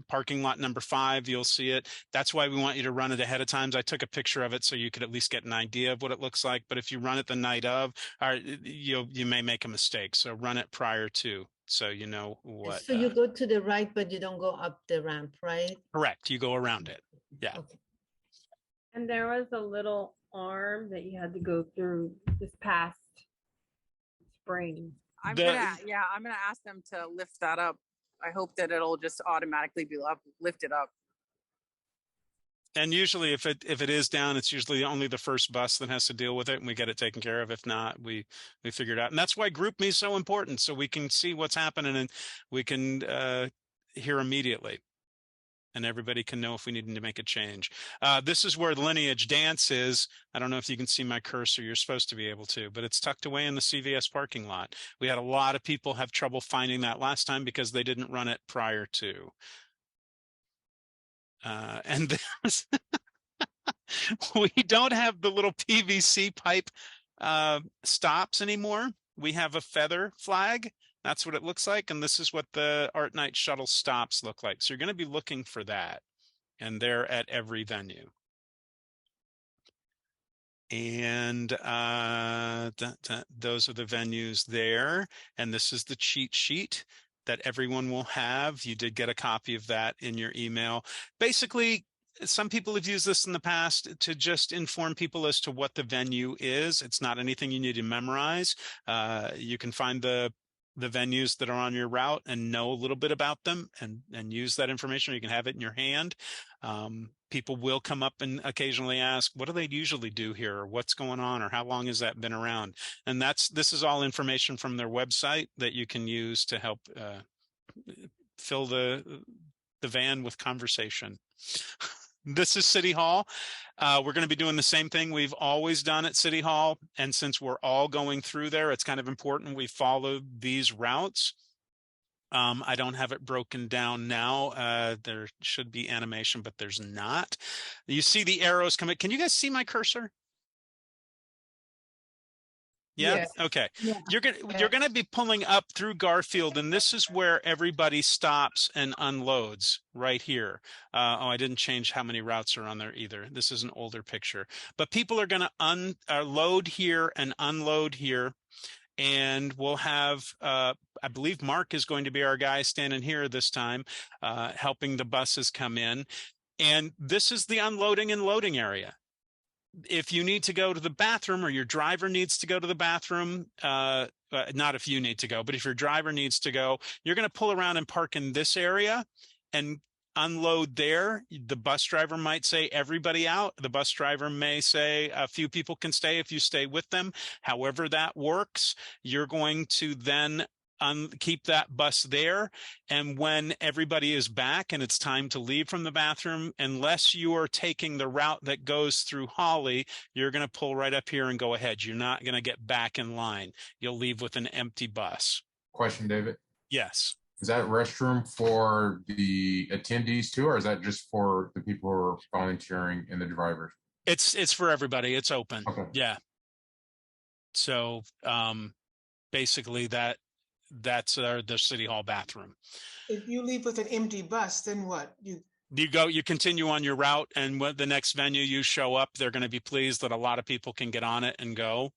parking lot number 5. You'll see it. That's why we want you to run it ahead of time. I took a picture of it so you could at least get an idea of what it looks like. But if you run it the night of, you may make a mistake. So run it prior to, so you know what. So you go to the right, but you don't go up the ramp, right? Correct. You go around it. Yeah. Okay. And there was a little arm that you had to go through this past spring. I'm gonna ask them to lift that up. I hope that it'll just automatically be lifted up. And usually if it is down, it's usually only the first bus that has to deal with it, and we get it taken care of. If not, we figure it out. And that's why Group Me is so important, so we can see what's happening and we can hear immediately. and everybody can know if we need to make a change. This is where Lineage Dance is. I don't know if you can see my cursor. You're supposed to be able to, but it's tucked away in the CVS parking lot. We had a lot of people have trouble finding that last time because they didn't run it prior to. And we don't have the little PVC pipe stops anymore. We have a feather flag. That's what it looks like. And this is what the ArtNight shuttle stops look like. So you're going to be looking for that. And they're at every venue. And those are the venues there. And this is the cheat sheet that everyone will have. You did get a copy of that in your email. Basically, some people have used this in the past to just inform people as to what the venue is. It's not anything you need to memorize. You can find the venues that are on your route and know a little bit about them and use that information. You can have it in your hand. People will come up and occasionally ask, what do they usually do here? Or what's going on? Or how long has that been around? And this is all information from their website that you can use to help fill the van with conversation. This is City Hall. We're going to be doing the same thing we've always done at City Hall. And since we're all going through there, it's kind of important we follow these routes. I don't have it broken down now. There should be animation, but there's not. You see the arrows coming. Can you guys see my cursor? Yeah. Yes. Okay. Yeah. You're gonna be pulling up through Garfield, and this is where everybody stops and unloads right here. I didn't change how many routes are on there either. This is an older picture, but people are gonna load here and unload here, and we'll have. I believe Mark is going to be our guy standing here this time, helping the buses come in, and this is the unloading and loading area. If you need to go to the bathroom or your driver needs to go to the bathroom, not if you need to go, but if your driver needs to go, you're going to pull around and park in this area and unload there. The bus driver might say everybody out. The bus driver may say a few people can stay if you stay with them. However that works, you're going to then keep that bus there. And when everybody is back and it's time to leave from the bathroom, unless you are taking the route that goes through Holly, you're going to pull right up here and go ahead. You're not going to get back in line. You'll leave with an empty bus. Question, David. Yes. Is that restroom for the attendees too, or is that just for the people who are volunteering and the drivers? It's for everybody. It's open. Okay. Yeah. So basically that's the City Hall bathroom. If you leave with an empty bus, then what? You continue on your route, and when the next venue you show up, they're going to be pleased that a lot of people can get on it and go.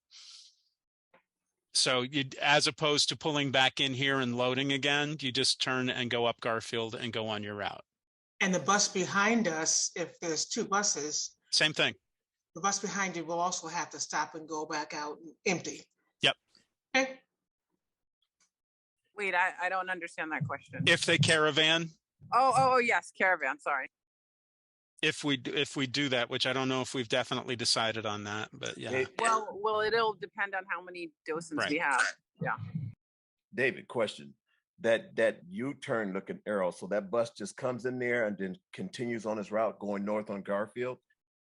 So as opposed to pulling back in here and loading again, you just turn and go up Garfield and go on your route. And the bus behind us, if there's two buses. Same thing. The bus behind you will also have to stop and go back out empty. Yep. Okay. Wait, I don't understand that question. If they caravan. Oh, yes, caravan, sorry. If we do that, which I don't know if we've definitely decided on that, but yeah. Well, it'll depend on how many docents we have. Yeah. David, question. That U-turn looking arrow, so that bus just comes in there and then continues on its route going north on Garfield?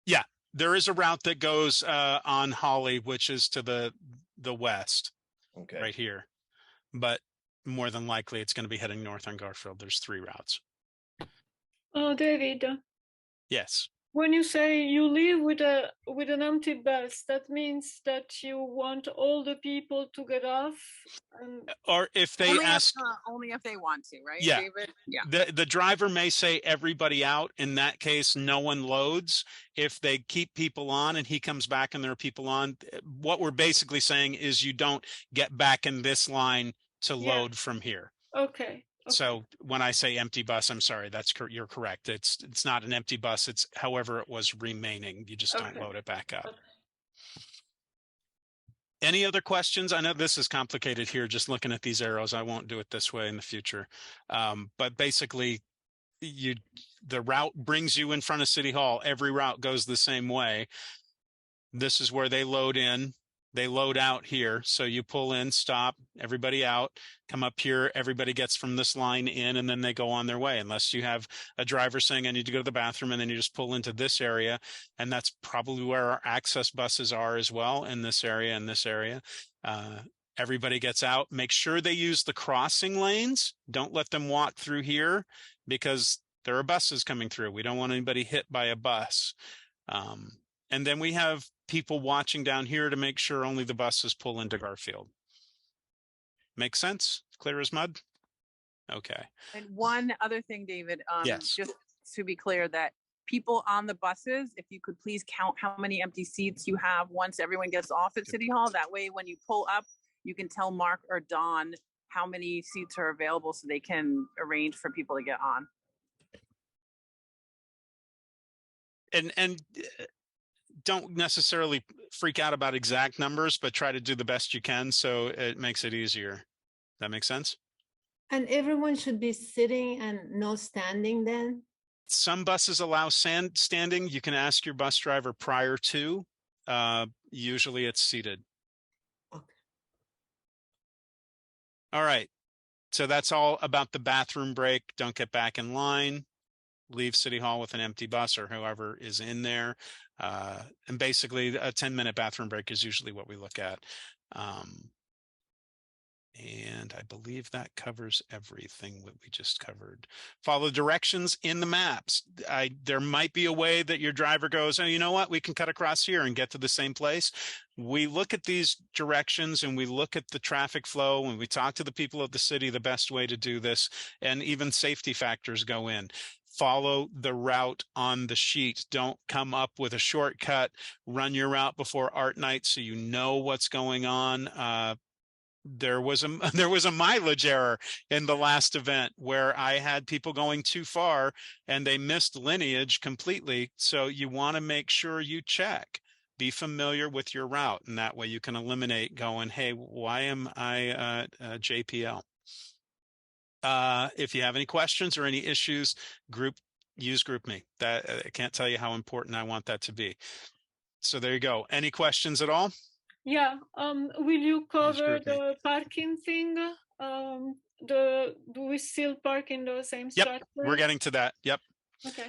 Yeah, there is a route that goes on Holly, which is to the west. Okay. Right here. But more than likely it's going to be heading north on Garfield. There's 3 routes. Oh, David. Yes. When you say you leave with an empty bus, that means that you want all the people to get off. Or if they only if they want to, right? Yeah. David? Yeah. The driver may say everybody out. In that case, no one loads. If they keep people on and he comes back and there are people on, what we're basically saying is you don't get back in this line to load from here. Okay. So when I say empty bus, I'm sorry, you're correct. It's not an empty bus. It's however it was remaining. You just don't load it back up. Okay. Any other questions? I know this is complicated here, just looking at these arrows. I won't do it this way in the future. But basically, the route brings you in front of City Hall. Every route goes the same way. This is where they load in. They load out here. So you pull in, stop, everybody out, come up here, everybody gets from this line in, and then they go on their way, unless you have a driver saying, I need to go to the bathroom, and then you just pull into this area. And that's probably where our access buses are as well, in this area and this area. Everybody gets out. Make sure they use the crossing lanes. Don't let them walk through here, because there are buses coming through. We don't want anybody hit by a bus. And then we have people watching down here to make sure only the buses pull into Garfield. Make sense? Clear as mud? Okay. And one other thing, David, Yes. just to be clear, that people on the buses, if you could please count how many empty seats you have once everyone gets off at City Hall. That way, when you pull up, you can tell Mark or Dawn how many seats are available so they can arrange for people to get on. And don't necessarily freak out about exact numbers, but try to do the best you can so it makes it easier. That makes sense? And everyone should be sitting and no standing then? Some buses allow standing. You can ask your bus driver prior to. Usually it's seated. Okay. All right. So that's all about the bathroom break. Don't get back in line. Leave City Hall with an empty bus or whoever is in there. And basically a 10-minute bathroom break is usually what we look at. And I believe that covers everything that we just covered. Follow directions in the maps. There might be a way that your driver goes, oh, you know what? We can cut across here and get to the same place. We look at these directions and we look at the traffic flow and we talk to the people of the city, the best way to do this, and even safety factors go in. Follow the route on the sheet. Don't come up with a shortcut. Run your route before ArtNight so you know what's going on. There was a mileage error in the last event where I had people going too far and they missed lineage completely. So you want to make sure you check. Be familiar with your route, and that way you can eliminate going, hey, why am I JPL? If you have any questions or any issues, use GroupMe. That I can't tell you how important I want that to be. So there you go. Any questions at all? Yeah. Will you cover the parking thing? Do we still park in the same structure? Yep, we're getting to that. Yep. Okay.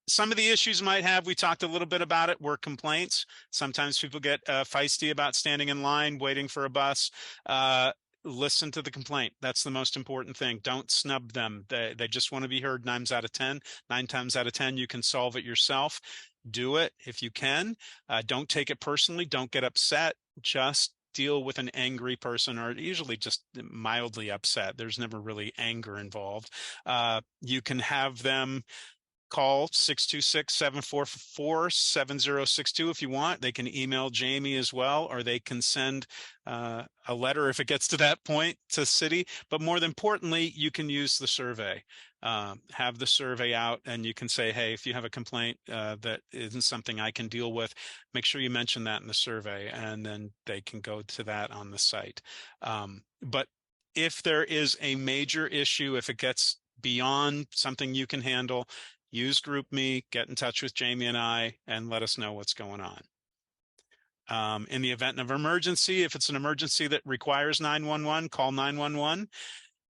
Some of the issues you might have, we talked a little bit about it, were complaints. Sometimes people get feisty about standing in line, waiting for a bus. Listen to the complaint. That's the most important thing. Don't snub them. They just want to be heard 9 times out of 10. 9 times out of 10, you can solve it yourself. Do it if you can. Don't take it personally. Don't get upset. Just deal with an angry person, or usually just mildly upset. There's never really anger involved. You can have them call 626-744-7062 if you want. They can email Jamie as well, or they can send a letter if it gets to that point to city. But more importantly, you can use the survey. Have the survey out, and you can say, hey, if you have a complaint that isn't something I can deal with, make sure you mention that in the survey, and then they can go to that on the site. But if there is a major issue, if it gets beyond something you can handle, use GroupMe, get in touch with Jamie and I, and let us know what's going on. In the event of emergency, if it's an emergency that requires 911, call 911.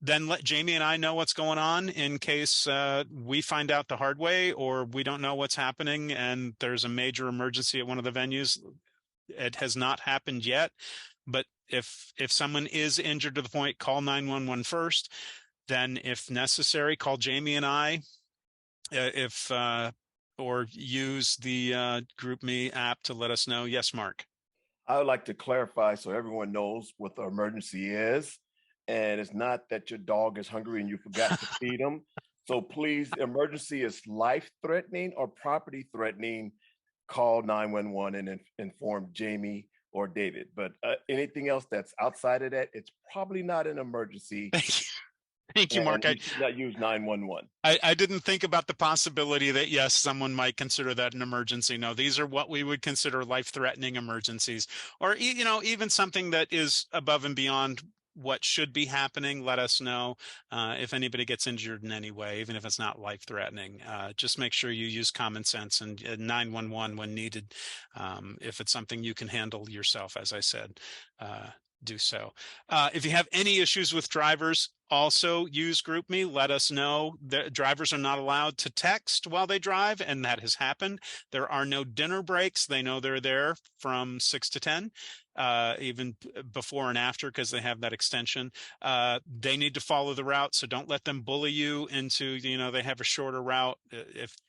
Then let Jamie and I know what's going on in case we find out the hard way, or we don't know what's happening and there's a major emergency at one of the venues. It has not happened yet, but if someone is injured to the point, call 911 first. Then if necessary, call Jamie and I. Or use the GroupMe app to let us know. Yes, Mark. I would like to clarify so everyone knows what the emergency is. And it's not that your dog is hungry and you forgot to feed him. So please, emergency is life-threatening or property-threatening. Call 911 and inform Jamie or David. But anything else that's outside of that, it's probably not an emergency. Thank you, Mark. I should not use 911. I didn't think about the possibility that, yes, someone might consider that an emergency. No, these are what we would consider life-threatening emergencies, or, even something that is above and beyond what should be happening. Let us know if anybody gets injured in any way, even if it's not life-threatening. Just make sure you use common sense and 911 when needed. If it's something you can handle yourself, as I said, do so. If you have any issues with drivers, also use GroupMe. Let us know. The drivers are not allowed to text while they drive, and that has happened. There are no dinner breaks. They know they're there from 6 to 10. Even before and after, because they have that extension. They need to follow the route, so don't let them bully you into, they have a shorter route.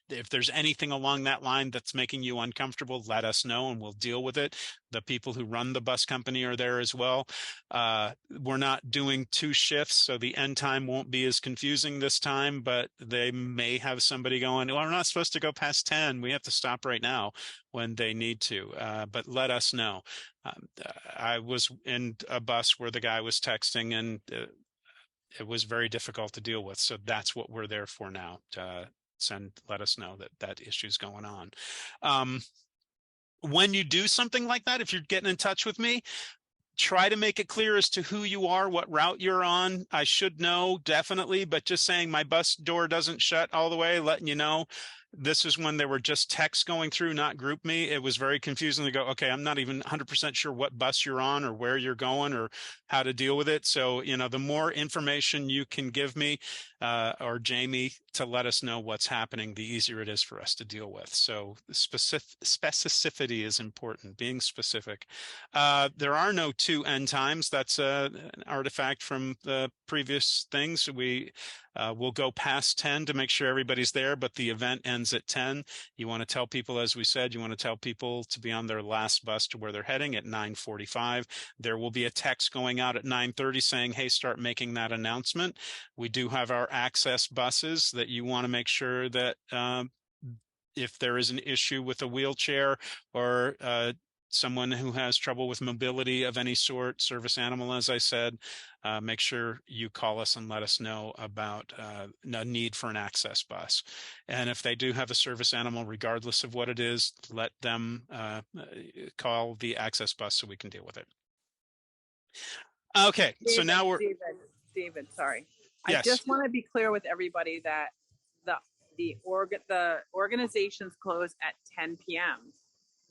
If there's anything along that line that's making you uncomfortable, let us know and we'll deal with it. The people who run the bus company are there as well. We're not doing 2 shifts, so the end time won't be as confusing this time, but they may have somebody going, well, we're not supposed to go past 10. We have to stop right now, when they need to. But let us know. I was in a bus where the guy was texting, and it was very difficult to deal with. So that's what we're there for now, to let us know that issue's going on. When you do something like that, if you're getting in touch with me, try to make it clear as to who you are, what route you're on. I should know, definitely, but just saying my bus door doesn't shut all the way, letting you know. This is when there were just texts going through, not GroupMe. It was very confusing to go, okay, I'm not even 100% sure what bus you're on or where you're going or how to deal with it. So, the more information you can give me or Jamie to let us know what's happening, the easier it is for us to deal with. So specificity is important, being specific. There are no 2 end times. That's an artifact from the previous things. We'll go past 10 to make sure everybody's there, but the event ends at 10. You want to tell people, as we said, you want to tell people to be on their last bus to where they're heading at 9:45. There will be a text going out at 9:30 saying, hey, start making that announcement. We do have our access buses that you want to make sure that if there is an issue with a wheelchair or someone who has trouble with mobility of any sort, service animal, as I said, make sure you call us and let us know about a need for an access bus. And if they do have a service animal, regardless of what it is, let them call the access bus so we can deal with it. Okay, so now we're... David, sorry. Yes. I just want to be clear with everybody that the organizations close at 10 p.m.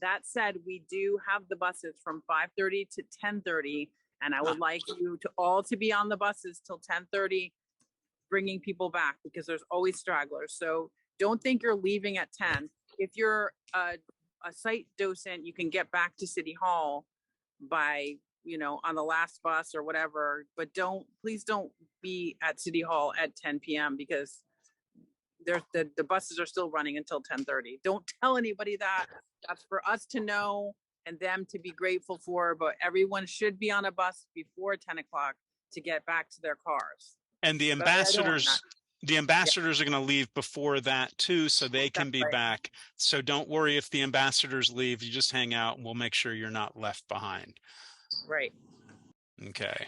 That said, we do have the buses from 5:30 to 10:30, and I would like you to all to be on the buses till 10:30, bringing people back, because there's always stragglers. So don't think you're leaving at 10. If you're a site docent, you can get back to City Hall by, on the last bus or whatever, but please don't be at City Hall at 10 p.m. because the buses are still running until 10:30. Don't tell anybody that. That's for us to know and them to be grateful for, but everyone should be on a bus before 10 o'clock to get back to their cars. And the ambassadors are going to leave before that too, so they can be back. So don't worry if the ambassadors leave. You just hang out and we'll make sure you're not left behind. Right. Okay.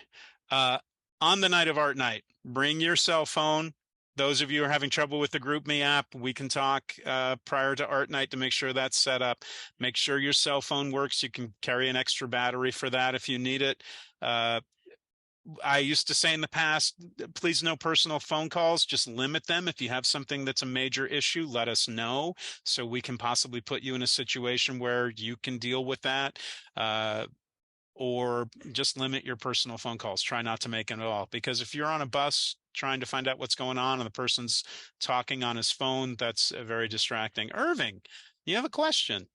On the night of Art Night, bring your cell phone. Those of you who are having trouble with the GroupMe app, we can talk prior to Art Night to make sure that's set up. Make sure your cell phone works. You can carry an extra battery for that if you need it. I used to say in the past, please no personal phone calls, just limit them. If you have something that's a major issue, let us know so we can possibly put you in a situation where you can deal with that. Or just limit your personal phone calls. Try not to make them at all. Because if you're on a bus trying to find out what's going on and the person's talking on his phone, that's very distracting. Irving, you have a question?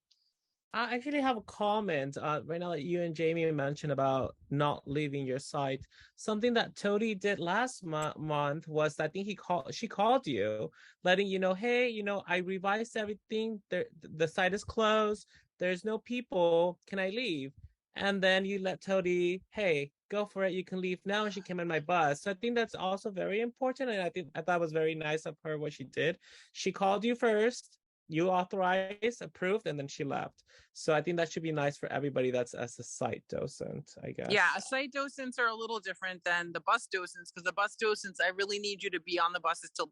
I actually have a comment. Right now that you and Jamie mentioned about not leaving your site. Something that Tony did last month was, I think she called you, letting you know, hey, I revised everything. The site is closed. There's no people. Can I leave? And then you let Tony, hey, go for it. You can leave now. And she came on my bus. So I think that's also very important. And I thought it was very nice of her what she did. She called you first. You authorized, approved, and then she left. So I think that should be nice for everybody that's as a site docent, I guess. Yeah, site docents are a little different than the bus docents, because the bus docents, I really need you to be on the buses till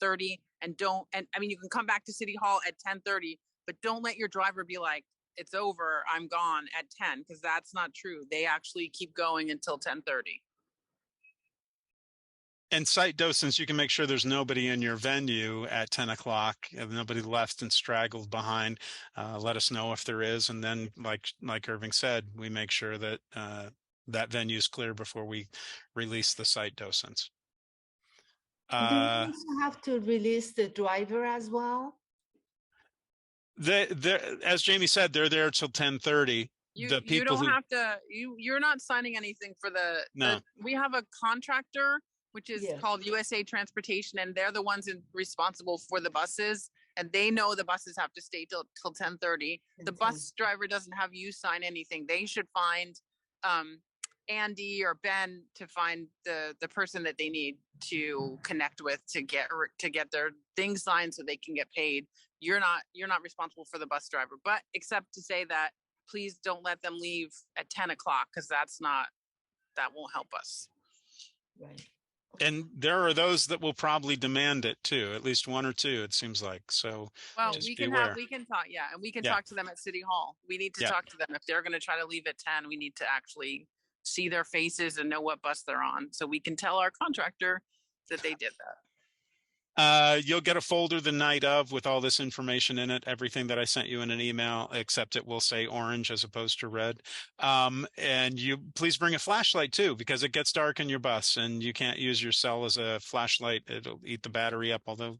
10:30 and you can come back to City Hall at 10:30, but don't let your driver be like, it's over, I'm gone at 10, because that's not true. They actually keep going until 10:30. And site docents, you can make sure there's nobody in your venue at 10 o'clock, nobody left and straggled behind. Let us know if there is. And then like Irving said, we make sure that that venue is clear before we release the site docents. Do you also have to release the driver as well? As Jamie said, they're there till 10:30. You don't have to, you're not signing anything for we have a contractor, which is called USA Transportation, and they're the ones responsible for the buses, and they know the buses have to stay till 10:30. The bus driver doesn't have you sign anything. They should find Andy or Ben to find the person that they need to connect with to get their thing signed so they can get paid. You're not responsible for the bus driver, but except to say that please don't let them leave at 10 o'clock, because that won't help us. Right. And there are those that will probably demand it too, at least one or two, it seems like. So well, we can talk, and we can talk to them at City Hall. We need to talk to them. If they're going to try to leave at 10, we need to actually see their faces and know what bus they're on, so we can tell our contractor that they did that. You'll get a folder the night of with all this information in it, everything that I sent you in an email, except it will say orange as opposed to red. And you please bring a flashlight too, because it gets dark in your bus and you can't use your cell as a flashlight. It'll eat the battery up, although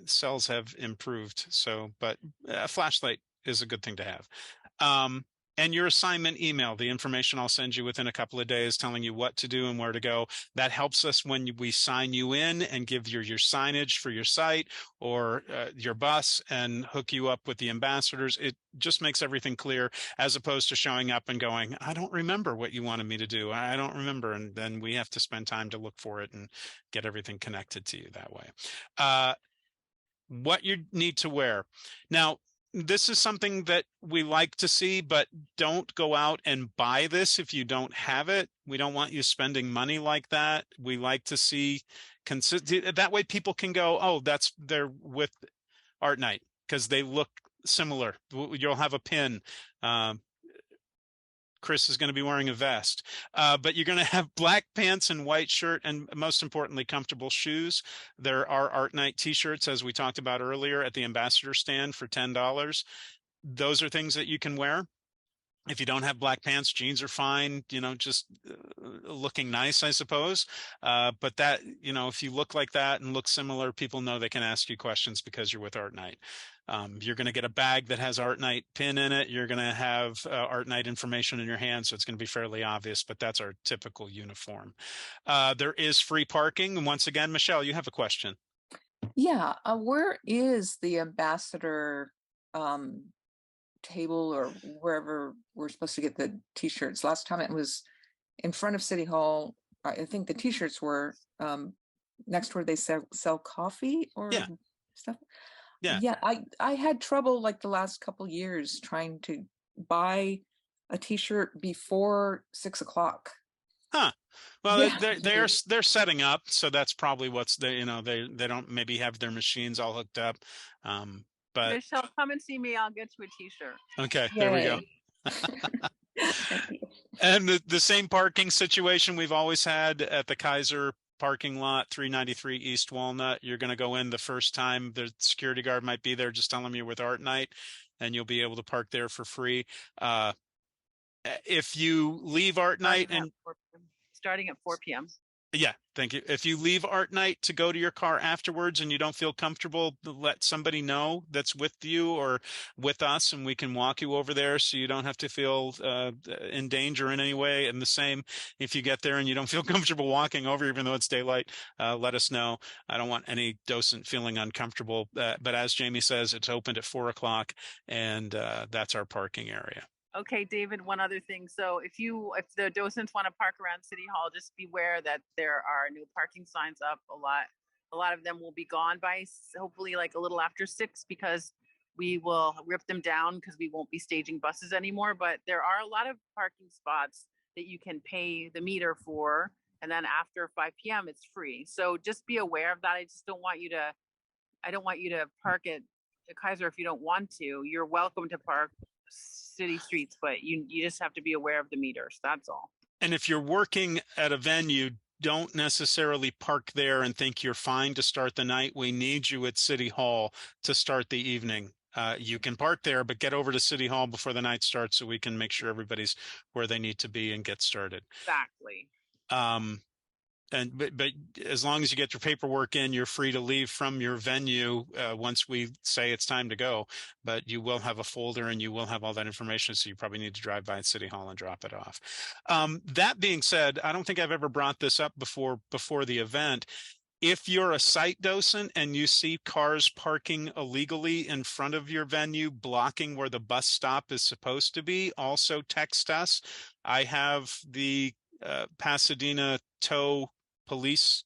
cells have improved. So, but a flashlight is a good thing to have. And your assignment email, the information I'll send you within a couple of days telling you what to do and where to go. That helps us when we sign you in and give you your signage for your site or your bus and hook you up with the ambassadors. It just makes everything clear, as opposed to showing up and going, I don't remember what you wanted me to do. I don't remember. And then we have to spend time to look for it and get everything connected to you that way. What you need to wear. Now, this is something that we like to see, but don't go out and buy this if you don't have it. We don't want you spending money like that. We like to see that way people can go, oh, they're with ArtNight because they look similar. You'll have a pin. Chris is going to be wearing a vest, but you're going to have black pants and white shirt, and most importantly, comfortable shoes. There are ArtNight t-shirts, as we talked about earlier, at the ambassador stand for $10. Those are things that you can wear. If you don't have black pants, jeans are fine, just looking nice, I suppose. But that, if you look like that and look similar, people know they can ask you questions because you're with ArtNight. You're going to get a bag that has ArtNight pin in it. You're going to have ArtNight information in your hand, so it's going to be fairly obvious, but that's our typical uniform. There is free parking. And once again, Michelle, you have a question. Yeah, where is the ambassador table or wherever we're supposed to get the t-shirts? Last time it was in front of City Hall. I think the t-shirts were next where they sell coffee or stuff. Yeah, I had trouble like the last couple years trying to buy a t-shirt before 6 o'clock. Huh. Well, they're setting up, so that's probably what's they don't maybe have their machines all hooked up. But Michelle, come and see me. I'll get you a t-shirt. Okay, there we go. And the same parking situation we've always had at the Kaiser parking lot, 393 East Walnut. You're going to go in the first time. The security guard might be there. Just tell them you're with ArtNight, and you'll be able to park there for free. If you leave ArtNight starting at 4 p.m. Yeah, thank you. If you leave ArtNight to go to your car afterwards and you don't feel comfortable, let somebody know that's with you or with us, and we can walk you over there so you don't have to feel in danger in any way. And the same, if you get there and you don't feel comfortable walking over, even though it's daylight, let us know. I don't want any docent feeling uncomfortable. But as Jamie says, it's opened at 4 o'clock, and that's our parking area. Okay, David, one other thing. So if the docents want to park around City Hall, just beware that there are new parking signs up. A lot of them will be gone by hopefully like a little after 6, because we will rip them down because we won't be staging buses anymore. But there are a lot of parking spots that you can pay the meter for, and then after 5 p.m. it's free. So just be aware of that. I don't want you to park at Kaiser if you don't want to. You're welcome to park city streets, but you just have to be aware of the meters. That's all. And if you're working at a venue, don't necessarily park there and think you're fine to start the night. We need you at City Hall to start the evening. You can park there, but get over to City Hall before the night starts so we can make sure everybody's where they need to be and get started. Exactly. But as long as you get your paperwork in, you're free to leave from your venue once we say it's time to go. But you will have a folder and you will have all that information, so you probably need to drive by City Hall and drop it off. That being said, I don't think I've ever brought this up before the event. If you're a site docent and you see cars parking illegally in front of your venue, blocking where the bus stop is supposed to be, also text us. I have the Pasadena tow police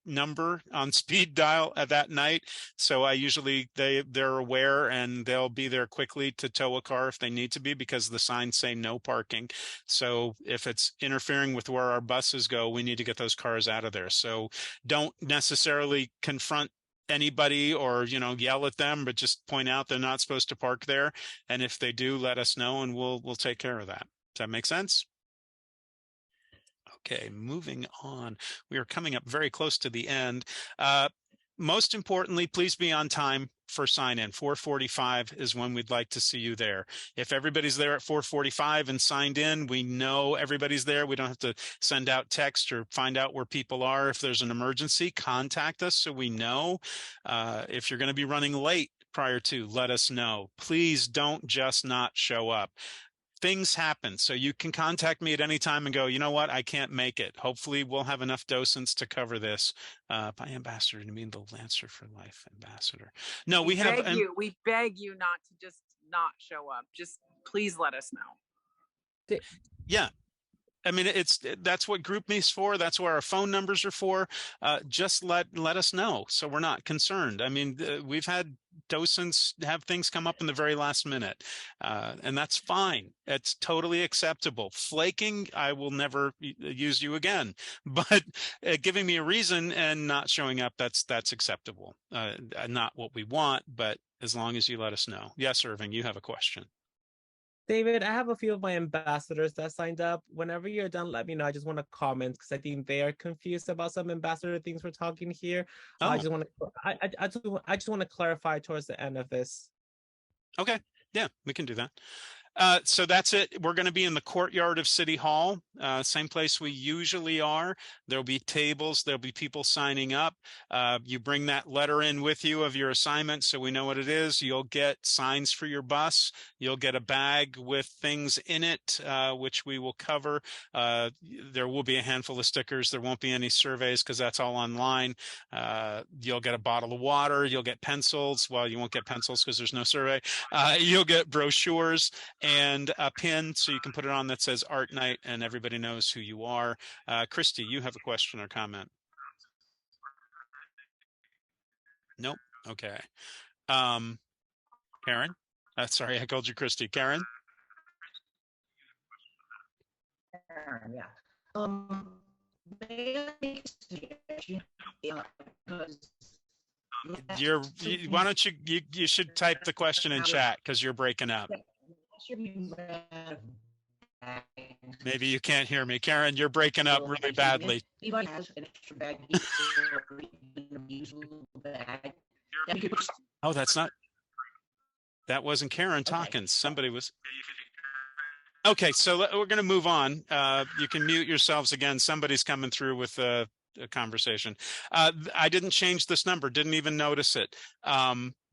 number on speed dial at that night, so I usually they're aware and they'll be there quickly to tow a car if they need to be, because the signs say no parking. So if it's interfering with where our buses go, we need to get those cars out of there. So don't necessarily confront anybody or yell at them, but just point out they're not supposed to park there, and if they do, let us know and we'll take care of that. Does that make sense? Okay, moving on. We are coming up very close to the end. Most importantly, please be on time for sign-in. 4:45 is when we'd like to see you there. If everybody's there at 4:45 and signed in, we know everybody's there. We don't have to send out text or find out where people are. If there's an emergency, contact us so we know. If you're going to be running late prior to, let us know. Please don't just not show up. Things happen, so you can contact me at any time and go, you know what, I can't make it. Hopefully we'll have enough docents to cover this. By ambassador, you mean the Lancer for Life ambassador? No, we beg you not to just not show up. Just please let us know. Yeah. I mean, that's what GroupMe's for. That's where our phone numbers are for. Just let us know so we're not concerned. I mean, we've had docents have things come up in the very last minute, and that's fine. It's totally acceptable. Flaking, I will never use you again. But giving me a reason and not showing up, that's acceptable. Not what we want, but as long as you let us know. Yes, Irving, you have a question. David, I have a few of my ambassadors that signed up. Whenever you're done, let me know. I just want to comment because I think they are confused about some ambassador things we're talking here. Oh. I just want to clarify towards the end of this. Okay. Yeah, we can do that. So that's it. We're going to be in the courtyard of City Hall, same place we usually are. There'll be tables. There'll be people signing up. You bring that letter in with you of your assignment so we know what it is. You'll get signs for your bus. You'll get a bag with things in it, which we will cover. There will be a handful of stickers. There won't be any surveys because that's all online. You'll get a bottle of water. You'll get pencils. Well, you won't get pencils because there's no survey. You'll get brochures and a pin so you can put it on that says ArtNight and everybody knows who you are. Christy, you have a question or comment? Nope. Okay. Karen? Sorry, I called you Christy. Karen? Yeah. May I make a suggestion? Why don't you should type the question in chat because you're breaking up. Maybe you can't hear me. Karen, you're breaking up really badly. Anybody has an extra bag or even a usable bag? Oh, that wasn't Karen talking. Somebody was. Okay, so we're going to move on. You can mute yourselves again. Somebody's coming through with a conversation. I didn't change this number, didn't even notice it.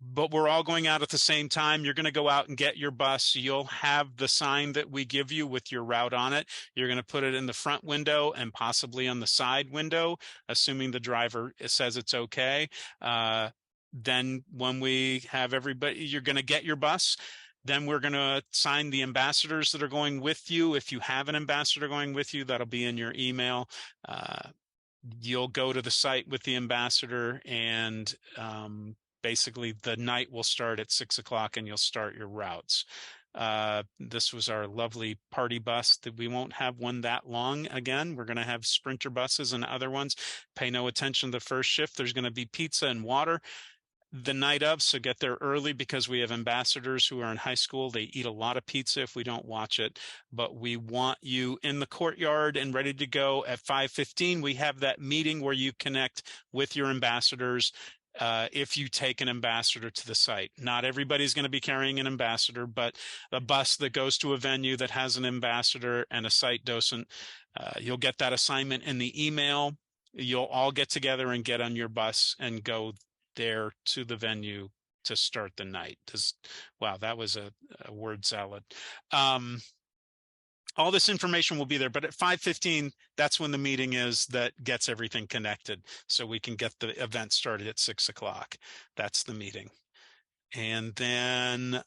But we're all going out at the same time. You're going to go out and get your bus. You'll have the sign that we give you with your route on it. You're going to put it in the front window and possibly on the side window, assuming the driver says it's okay. Then when we have everybody, you're going to get your bus. Then we're going to sign the ambassadors that are going with you. If you have an ambassador going with you, that'll be in your email. You'll go to the site with the ambassador and basically the night will start at 6 o'clock and you'll start your routes. This was our lovely party bus. That we won't have one that long again. We're going to have sprinter buses and other ones. Pay no attention to the first shift. There's going to be pizza and water. the night of, so get there early because we have ambassadors who are in high school. They eat a lot of pizza if we don't watch it, but we want you in the courtyard and ready to go at 5:15. We have that meeting where you connect with your ambassadors. If you take an ambassador to the site, not everybody's going to be carrying an ambassador, but a bus that goes to a venue that has an ambassador and a site docent, you'll get that assignment in the email. You'll all get together and get on your bus and go there to the venue to start the night. Wow, that was a word salad. All this information will be there, but at 5:15, that's when the meeting is that gets everything connected so we can get the event started at 6 o'clock. That's the meeting. And then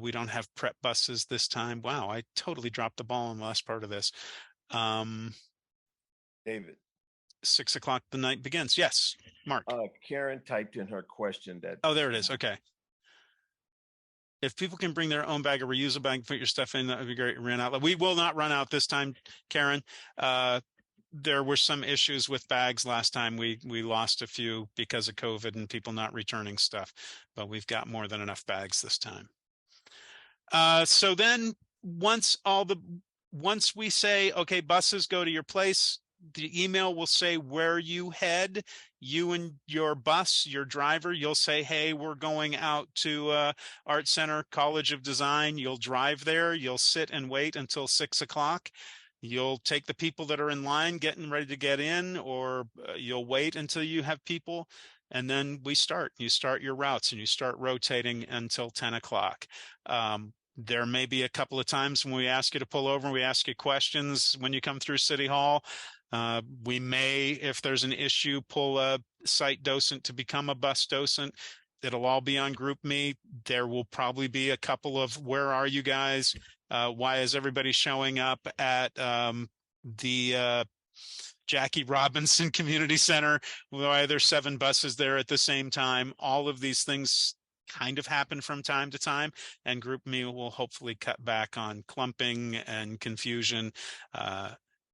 we don't have prep buses this time. Wow, I totally dropped the ball on the last part of this. David. 6 o'clock, the night begins. Yes, Mark. Karen typed in her question that. Oh, there it is. Okay. If people can bring their own bag or reuse a bag, put your stuff in, that would be great. Run out. We will not run out this time, Karen. There were some issues with bags last time. We lost a few because of COVID and people not returning stuff, but we've got more than enough bags this time. So then once we say, okay, buses go to your place, the email will say where you head. You and your bus, your driver, you'll say, hey, we're going out to Art Center, College of Design. You'll drive there. You'll sit and wait until 6 o'clock. You'll take the people that are in line getting ready to get in, or you'll wait until you have people. And then we start. You start your routes and you start rotating until 10 o'clock. There may be a couple of times when we ask you to pull over and we ask you questions when you come through City Hall. We may, if there's an issue, pull a site docent to become a bus docent. It'll all be on GroupMe. There will probably be a couple of, where are you guys? Why is everybody showing up at the Jackie Robinson Community Center? Why are there 7 buses there at the same time? All of these things kind of happen from time to time, and GroupMe will hopefully cut back on clumping and confusion.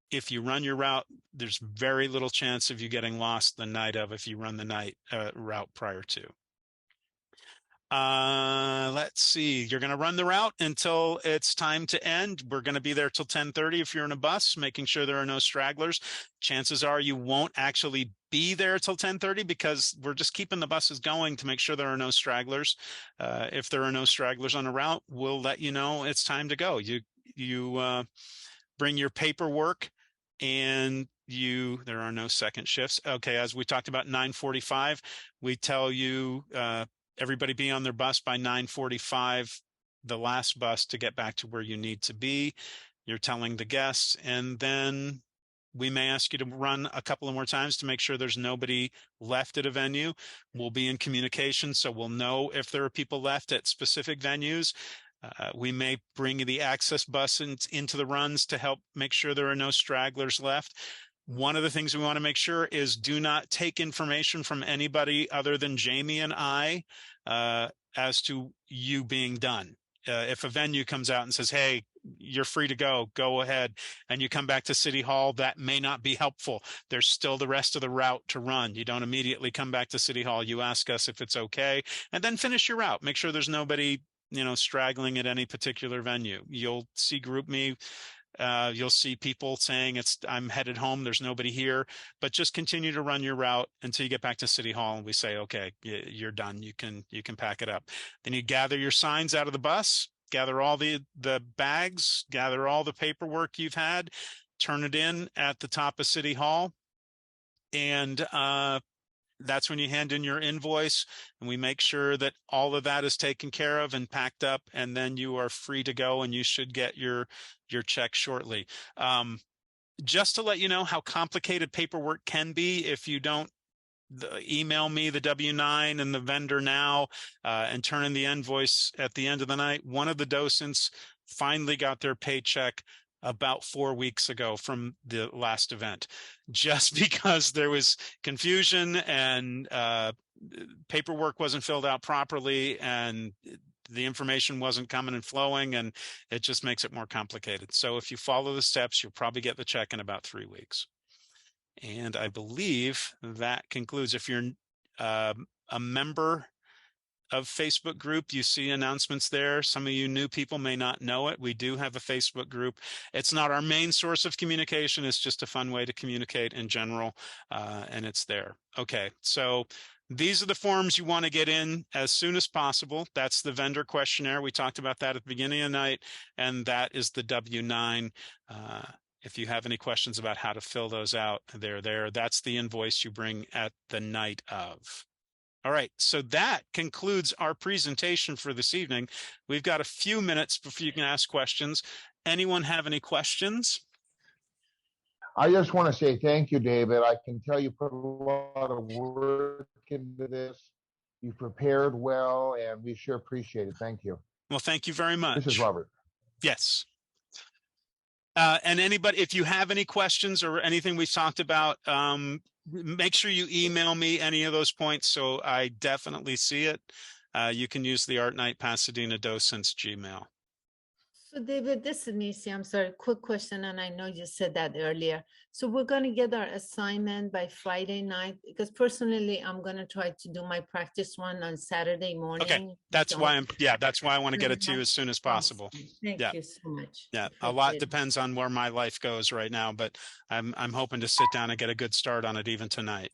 If you run your route, there's very little chance of you getting lost the night of if you run the night route prior to. Let's see. You're going to run the route until it's time to end. We're going to be there till 10:30 if you're in a bus, making sure there are no stragglers. Chances are you won't actually be there till 10:30 because we're just keeping the buses going to make sure there are no stragglers. If there are no stragglers on a route, we'll let you know it's time to go. You bring your paperwork, and there are no second shifts. Okay, as we talked about 9:45, we tell you everybody be on their bus by 9:45, the last bus to get back to where you need to be. You're telling the guests, and then we may ask you to run a couple of more times to make sure there's nobody left at a venue. We'll be in communication, so we'll know if there are people left at specific venues. We may bring the access bus into the runs to help make sure there are no stragglers left. One of the things we want to make sure is do not take information from anybody other than Jamie and I as to you being done. If a venue comes out and says, hey, you're free to go ahead, and you come back to City Hall, that may not be helpful. There's still the rest of the route to run. You don't immediately come back to City Hall. You ask us if it's okay, and then finish your route. Make sure there's nobody straggling at any particular venue. You'll see GroupMe. You'll see people saying I'm headed home. There's nobody here, but just continue to run your route until you get back to City Hall. And we say, okay, you're done. You can pack it up. Then you gather your signs out of the bus, gather all the bags, gather all the paperwork you've had, turn it in at the top of City Hall. And, that's when you hand in your invoice, and we make sure that all of that is taken care of and packed up, and then you are free to go, and you should get your check shortly. Just to let you know how complicated paperwork can be if you don't email me the W-9 and the vendor now and turn in the invoice at the end of the night. One of the docents finally got their paycheck about 4 weeks ago from the last event, just because there was confusion and paperwork wasn't filled out properly and the information wasn't coming and flowing, and it just makes it more complicated. So if you follow the steps, you'll probably get the check in about 3 weeks. And I believe that concludes. If you're a member Facebook group. You see announcements there. Some of you new people may not know it. We do have a Facebook group. It's not our main source of communication. It's just a fun way to communicate in general, and it's there. Okay, so these are the forms you want to get in as soon as possible. That's the vendor questionnaire. We talked about that at the beginning of the night, and that is the W-9. If you have any questions about how to fill those out, they're there. That's the invoice you bring at the night of. All right, so that concludes our presentation for this evening. We've got a few minutes before you can ask questions. Anyone have any questions? I just want to say thank you, David. I can tell you put a lot of work into this. You prepared well, and we sure appreciate it. Thank you. Well, thank you very much. This is Robert. Yes. And anybody, if you have any questions or anything we've talked about, make sure you email me any of those points so I definitely see it. You can use the ArtNight Pasadena Docent's Gmail. So David, this is Nisi. I'm sorry, quick question, and I know you said that earlier. So we're going to get our assignment by Friday night, because personally, I'm going to try to do my practice one on Saturday morning. Okay, that's why that's why I want to get it to you as soon as possible. Thank you so much. Yeah, a lot depends on where my life goes right now, but I'm hoping to sit down and get a good start on it even tonight.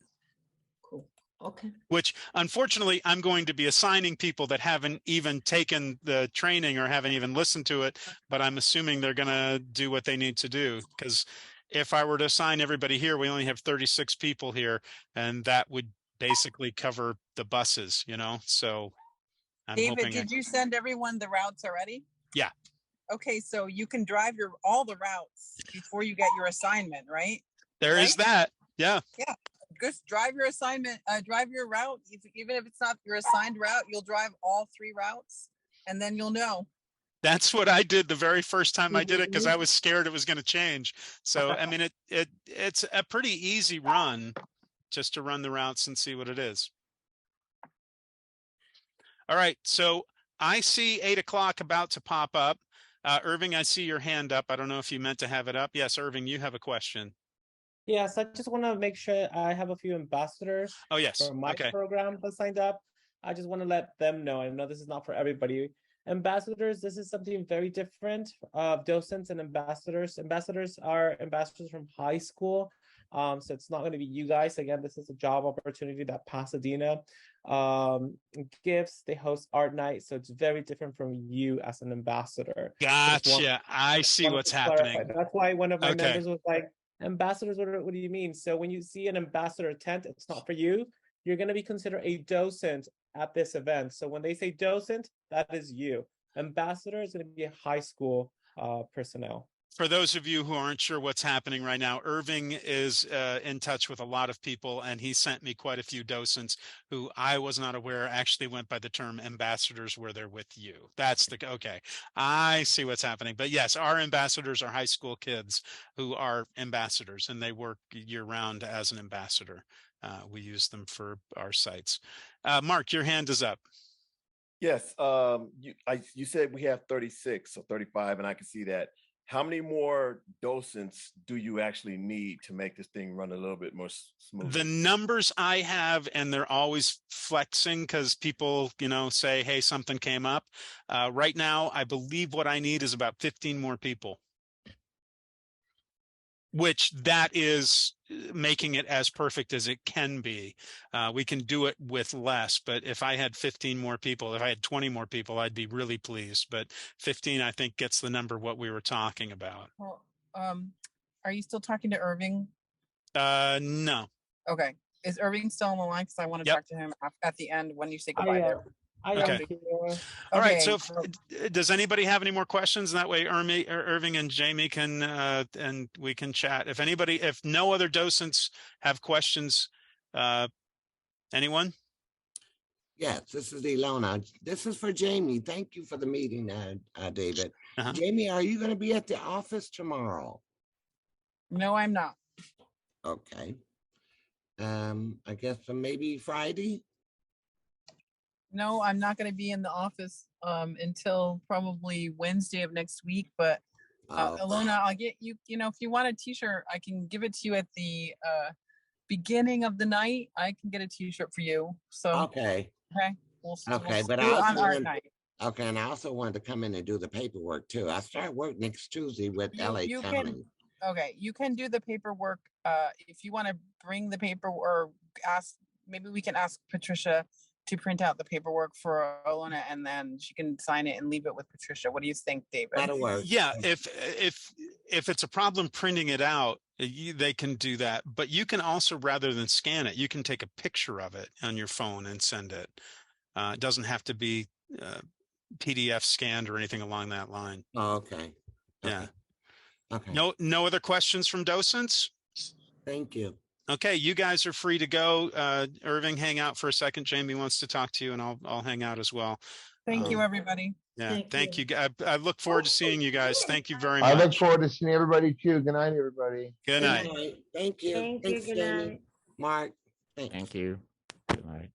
Okay. Which, unfortunately, I'm going to be assigning people that haven't even taken the training or haven't even listened to it, but I'm assuming they're going to do what they need to do. Because if I were to assign everybody here, we only have 36 people here, and that would basically cover the buses, you know? So I'm David, hoping did you send everyone the routes already? Yeah. Okay, so you can drive all the routes before you get your assignment, right? There is that. Yeah. Yeah. Just drive your assignment, drive your route. Even if it's not your assigned route, you'll drive all 3 routes, and then you'll know. That's what I did the very first time I did it, because I was scared it was going to change. So, I mean, it's a pretty easy run just to run the routes and see what it is. All right. So I see 8 o'clock about to pop up. Irving, I see your hand up. I don't know if you meant to have it up. Yes, Irving, you have a question. Yes, I just want to make sure I have a few ambassadors. Oh, yes. For my Okay. program that signed up. I just want to let them know. I know this is not for everybody. Ambassadors, this is something very different. Docents and ambassadors. Ambassadors are ambassadors from high school. So it's not going to be you guys. Again, this is a job opportunity that Pasadena gives. They host ArtNight, so it's very different from you as an ambassador. Gotcha. I see what's happening. That's why one of my members was like, ambassadors, what do you mean? So when you see an ambassador tent, it's not for you. You're going to be considered a docent at this event. So when they say docent, that is you. Ambassador is going to be a high school personnel. For those of you who aren't sure what's happening right now, Irving is in touch with a lot of people, and he sent me quite a few docents who I was not aware actually went by the term ambassadors where they're with you. That's the, okay, I see what's happening. But yes, our ambassadors are high school kids who are ambassadors, and they work year round as an ambassador. We use them for our sites. Mark, your hand is up. Yes, you said we have 36 or 35, and I can see that. How many more docents do you actually need to make this thing run a little bit more smooth? The numbers I have, and they're always flexing because people, you know, say, hey, something came up. Right now, I believe what I need is about 15 more people, which that is making it as perfect as it can be. We can do it with less, but if I had 15 more people, if I had 20 more people, I'd be really pleased. But 15, I think, gets the number what we were talking about. Well, are you still talking to Irving? No. Okay. Is Irving still on the line? Because I want to talk to him at the end when you say goodbye there. Okay. All right. So does anybody have any more questions? And that way Irving and Jamie can, and we can chat. If no other docents have questions, anyone? Yes, this is Ilona. This is for Jamie. Thank you for the meeting, David. Jamie, are you going to be at the office tomorrow? No, I'm not. Okay. I guess maybe Friday? No, I'm not going to be in the office until probably Wednesday of next week. But Ilona, I'll get you, if you want a t-shirt, I can give it to you at the beginning of the night. I can get a t-shirt for you. So Okay. Okay, but see I you also on Art want, Night. okay, and I also wanted to come in and do the paperwork too. I start work next Tuesday with LA You County. can, okay, you can do the paperwork. If you want to bring the paper or ask, maybe we can ask Patricia to print out the paperwork for Alona and then she can sign it and leave it with Patricia. What do you think, David? That'll work. Yeah, if it's a problem printing it out, they can do that. But you can also, rather than scan it, you can take a picture of it on your phone and send it. It doesn't have to be PDF scanned or anything along that line. Oh, okay. Yeah. Okay. No other questions from docents? Thank you. Okay, you guys are free to go. Irving, hang out for a second. Jamie wants to talk to you, and I'll hang out as well. Thank you, everybody. Yeah, thank you. I look forward to seeing you guys. Thank you very I much. look forward to seeing everybody too. Good night, everybody. Good night. Thank you. Thank you. Thanks, Good Jamie. night. Mark. Thanks. Thank you. Good night.